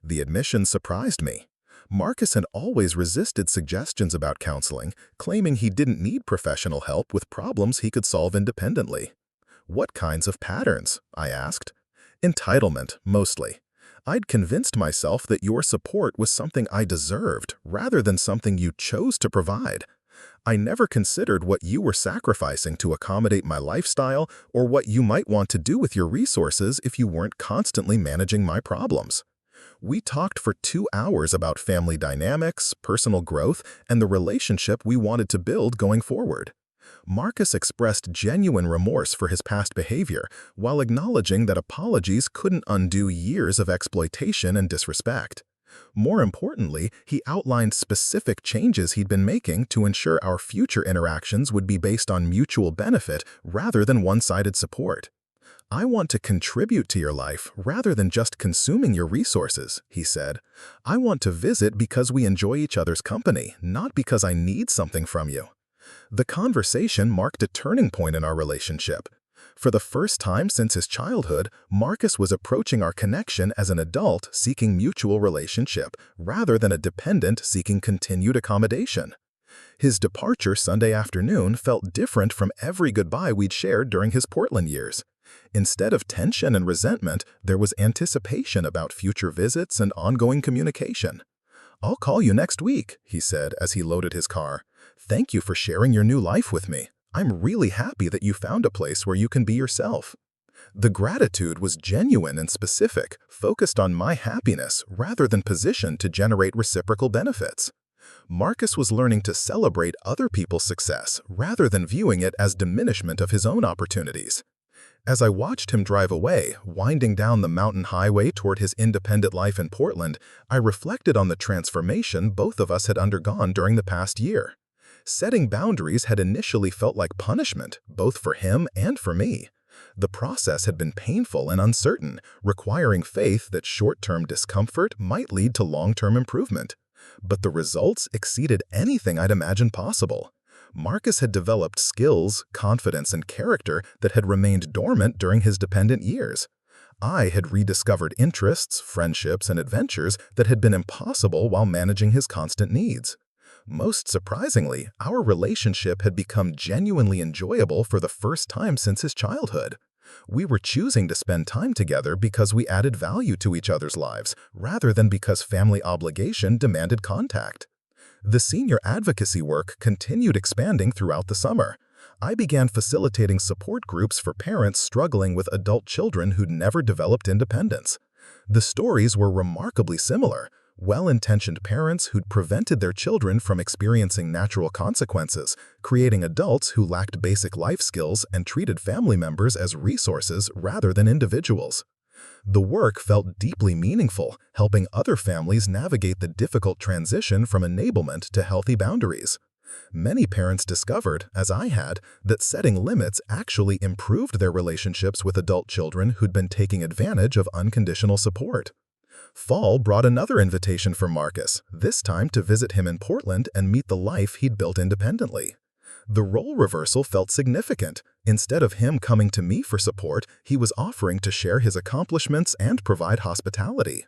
The admission surprised me. Marcus had always resisted suggestions about counseling, claiming he didn't need professional help with problems he could solve independently. "What kinds of patterns?" I asked. "Entitlement, mostly. I'd convinced myself that your support was something I deserved, rather than something you chose to provide. I never considered what you were sacrificing to accommodate my lifestyle or what you might want to do with your resources if you weren't constantly managing my problems." We talked for 2 hours about family dynamics, personal growth, and the relationship we wanted to build going forward. Marcus expressed genuine remorse for his past behavior, while acknowledging that apologies couldn't undo years of exploitation and disrespect. More importantly, he outlined specific changes he'd been making to ensure our future interactions would be based on mutual benefit rather than one-sided support. "I want to contribute to your life rather than just consuming your resources," he said. "I want to visit because we enjoy each other's company, not because I need something from you." The conversation marked a turning point in our relationship. For the first time since his childhood, Marcus was approaching our connection as an adult seeking mutual relationship rather than a dependent seeking continued accommodation. His departure Sunday afternoon felt different from every goodbye we'd shared during his Portland years. Instead of tension and resentment, there was anticipation about future visits and ongoing communication. "I'll call you next week," he said as he loaded his car. "Thank you for sharing your new life with me. I'm really happy that you found a place where you can be yourself." The gratitude was genuine and specific, focused on my happiness rather than positioned to generate reciprocal benefits. Marcus was learning to celebrate other people's success rather than viewing it as diminishment of his own opportunities. As I watched him drive away, winding down the mountain highway toward his independent life in Portland, I reflected on the transformation both of us had undergone during the past year. Setting boundaries had initially felt like punishment, both for him and for me. The process had been painful and uncertain, requiring faith that short-term discomfort might lead to long-term improvement. But the results exceeded anything I'd imagined possible. Marcus had developed skills, confidence, and character that had remained dormant during his dependent years. I had rediscovered interests, friendships, and adventures that had been impossible while managing his constant needs. Most surprisingly, our relationship had become genuinely enjoyable for the first time since his childhood. We were choosing to spend time together because we added value to each other's lives, rather than because family obligation demanded contact. The senior advocacy work continued expanding throughout the summer. I began facilitating support groups for parents struggling with adult children who'd never developed independence. The stories were remarkably similar. Well-intentioned parents who'd prevented their children from experiencing natural consequences, creating adults who lacked basic life skills and treated family members as resources rather than individuals. The work felt deeply meaningful, helping other families navigate the difficult transition from enablement to healthy boundaries. Many parents discovered, as I had, that setting limits actually improved their relationships with adult children who'd been taking advantage of unconditional support. Fall brought another invitation for Marcus, this time to visit him in Portland and meet the life he'd built independently. The role reversal felt significant. Instead of him coming to me for support, he was offering to share his accomplishments and provide hospitality.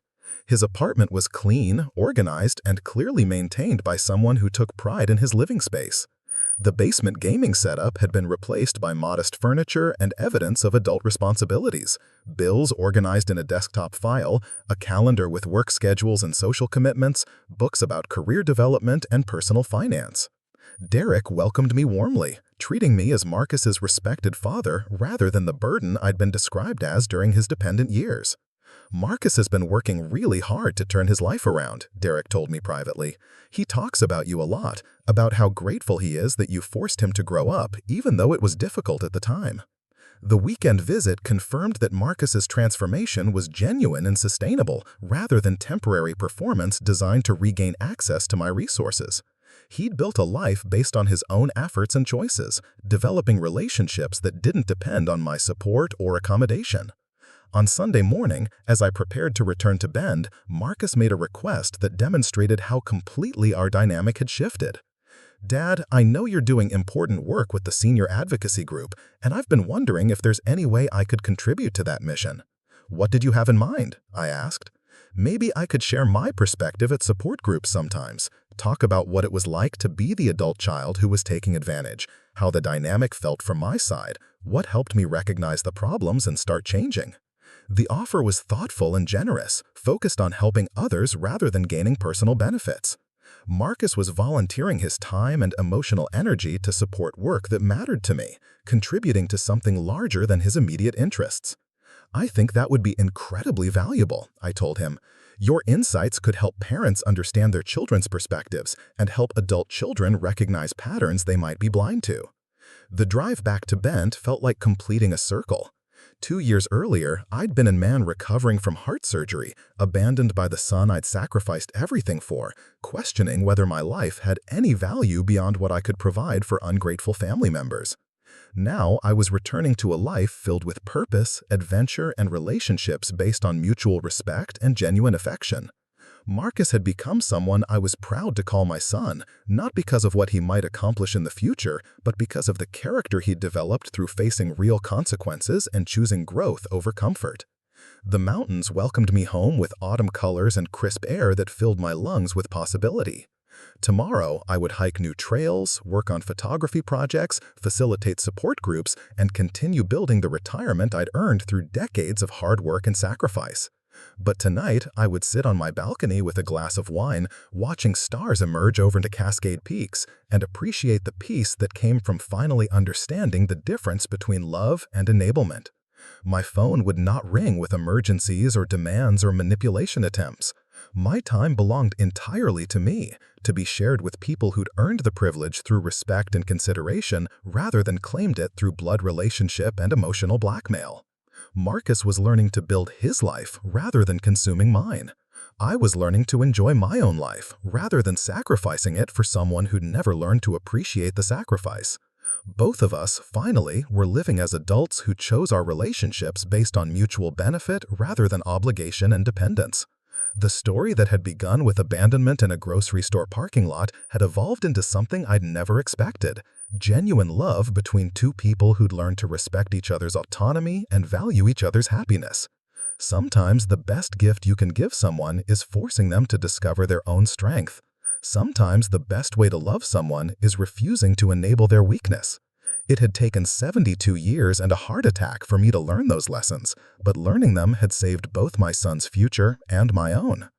His apartment was clean, organized, and clearly maintained by someone who took pride in his living space. The basement gaming setup had been replaced by modest furniture and evidence of adult responsibilities, bills organized in a desktop file, a calendar with work schedules and social commitments, books about career development and personal finance. Derek welcomed me warmly, treating me as Marcus's respected father rather than the burden I'd been described as during his dependent years. Marcus has been working really hard to turn his life around, Derek told me privately. He talks about you a lot, about how grateful he is that you forced him to grow up, even though it was difficult at the time. The weekend visit confirmed that Marcus's transformation was genuine and sustainable, rather than temporary performance designed to regain access to my resources. He'd built a life based on his own efforts and choices, developing relationships that didn't depend on my support or accommodation. On Sunday morning, as I prepared to return to Bend, Marcus made a request that demonstrated how completely our dynamic had shifted. "Dad, I know you're doing important work with the senior advocacy group, and I've been wondering if there's any way I could contribute to that mission." "What did you have in mind?" I asked. "Maybe I could share my perspective at support groups sometimes, talk about what it was like to be the adult child who was taking advantage, how the dynamic felt from my side, what helped me recognize the problems and start changing." The offer was thoughtful and generous, focused on helping others rather than gaining personal benefits. Marcus was volunteering his time and emotional energy to support work that mattered to me, contributing to something larger than his immediate interests. "I think that would be incredibly valuable," I told him. "Your insights could help parents understand their children's perspectives and help adult children recognize patterns they might be blind to." The drive back to Bend felt like completing a circle. 2 years earlier, I'd been a man recovering from heart surgery, abandoned by the son I'd sacrificed everything for, questioning whether my life had any value beyond what I could provide for ungrateful family members. Now I was returning to a life filled with purpose, adventure, and relationships based on mutual respect and genuine affection. Marcus had become someone I was proud to call my son, not because of what he might accomplish in the future, but because of the character he'd developed through facing real consequences and choosing growth over comfort. The mountains welcomed me home with autumn colors and crisp air that filled my lungs with possibility. Tomorrow, I would hike new trails, work on photography projects, facilitate support groups, and continue building the retirement I'd earned through decades of hard work and sacrifice. But tonight, I would sit on my balcony with a glass of wine, watching stars emerge over into Cascade Peaks, and appreciate the peace that came from finally understanding the difference between love and enablement. My phone would not ring with emergencies or demands or manipulation attempts. My time belonged entirely to me, to be shared with people who'd earned the privilege through respect and consideration rather than claimed it through blood relationship and emotional blackmail. Marcus was learning to build his life rather than consuming mine. I was learning to enjoy my own life rather than sacrificing it for someone who'd never learned to appreciate the sacrifice. Both of us, finally, were living as adults who chose our relationships based on mutual benefit rather than obligation and dependence. The story that had begun with abandonment in a grocery store parking lot had evolved into something I'd never expected: genuine love between two people who'd learned to respect each other's autonomy and value each other's happiness. Sometimes the best gift you can give someone is forcing them to discover their own strength. Sometimes the best way to love someone is refusing to enable their weakness. It had taken 72 years and a heart attack for me to learn those lessons, but learning them had saved both my son's future and my own.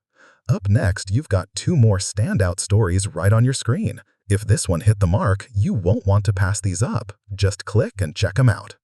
Up next, you've got 2 more standout stories right on your screen. If this one hit the mark, you won't want to pass these up. Just click and check them out.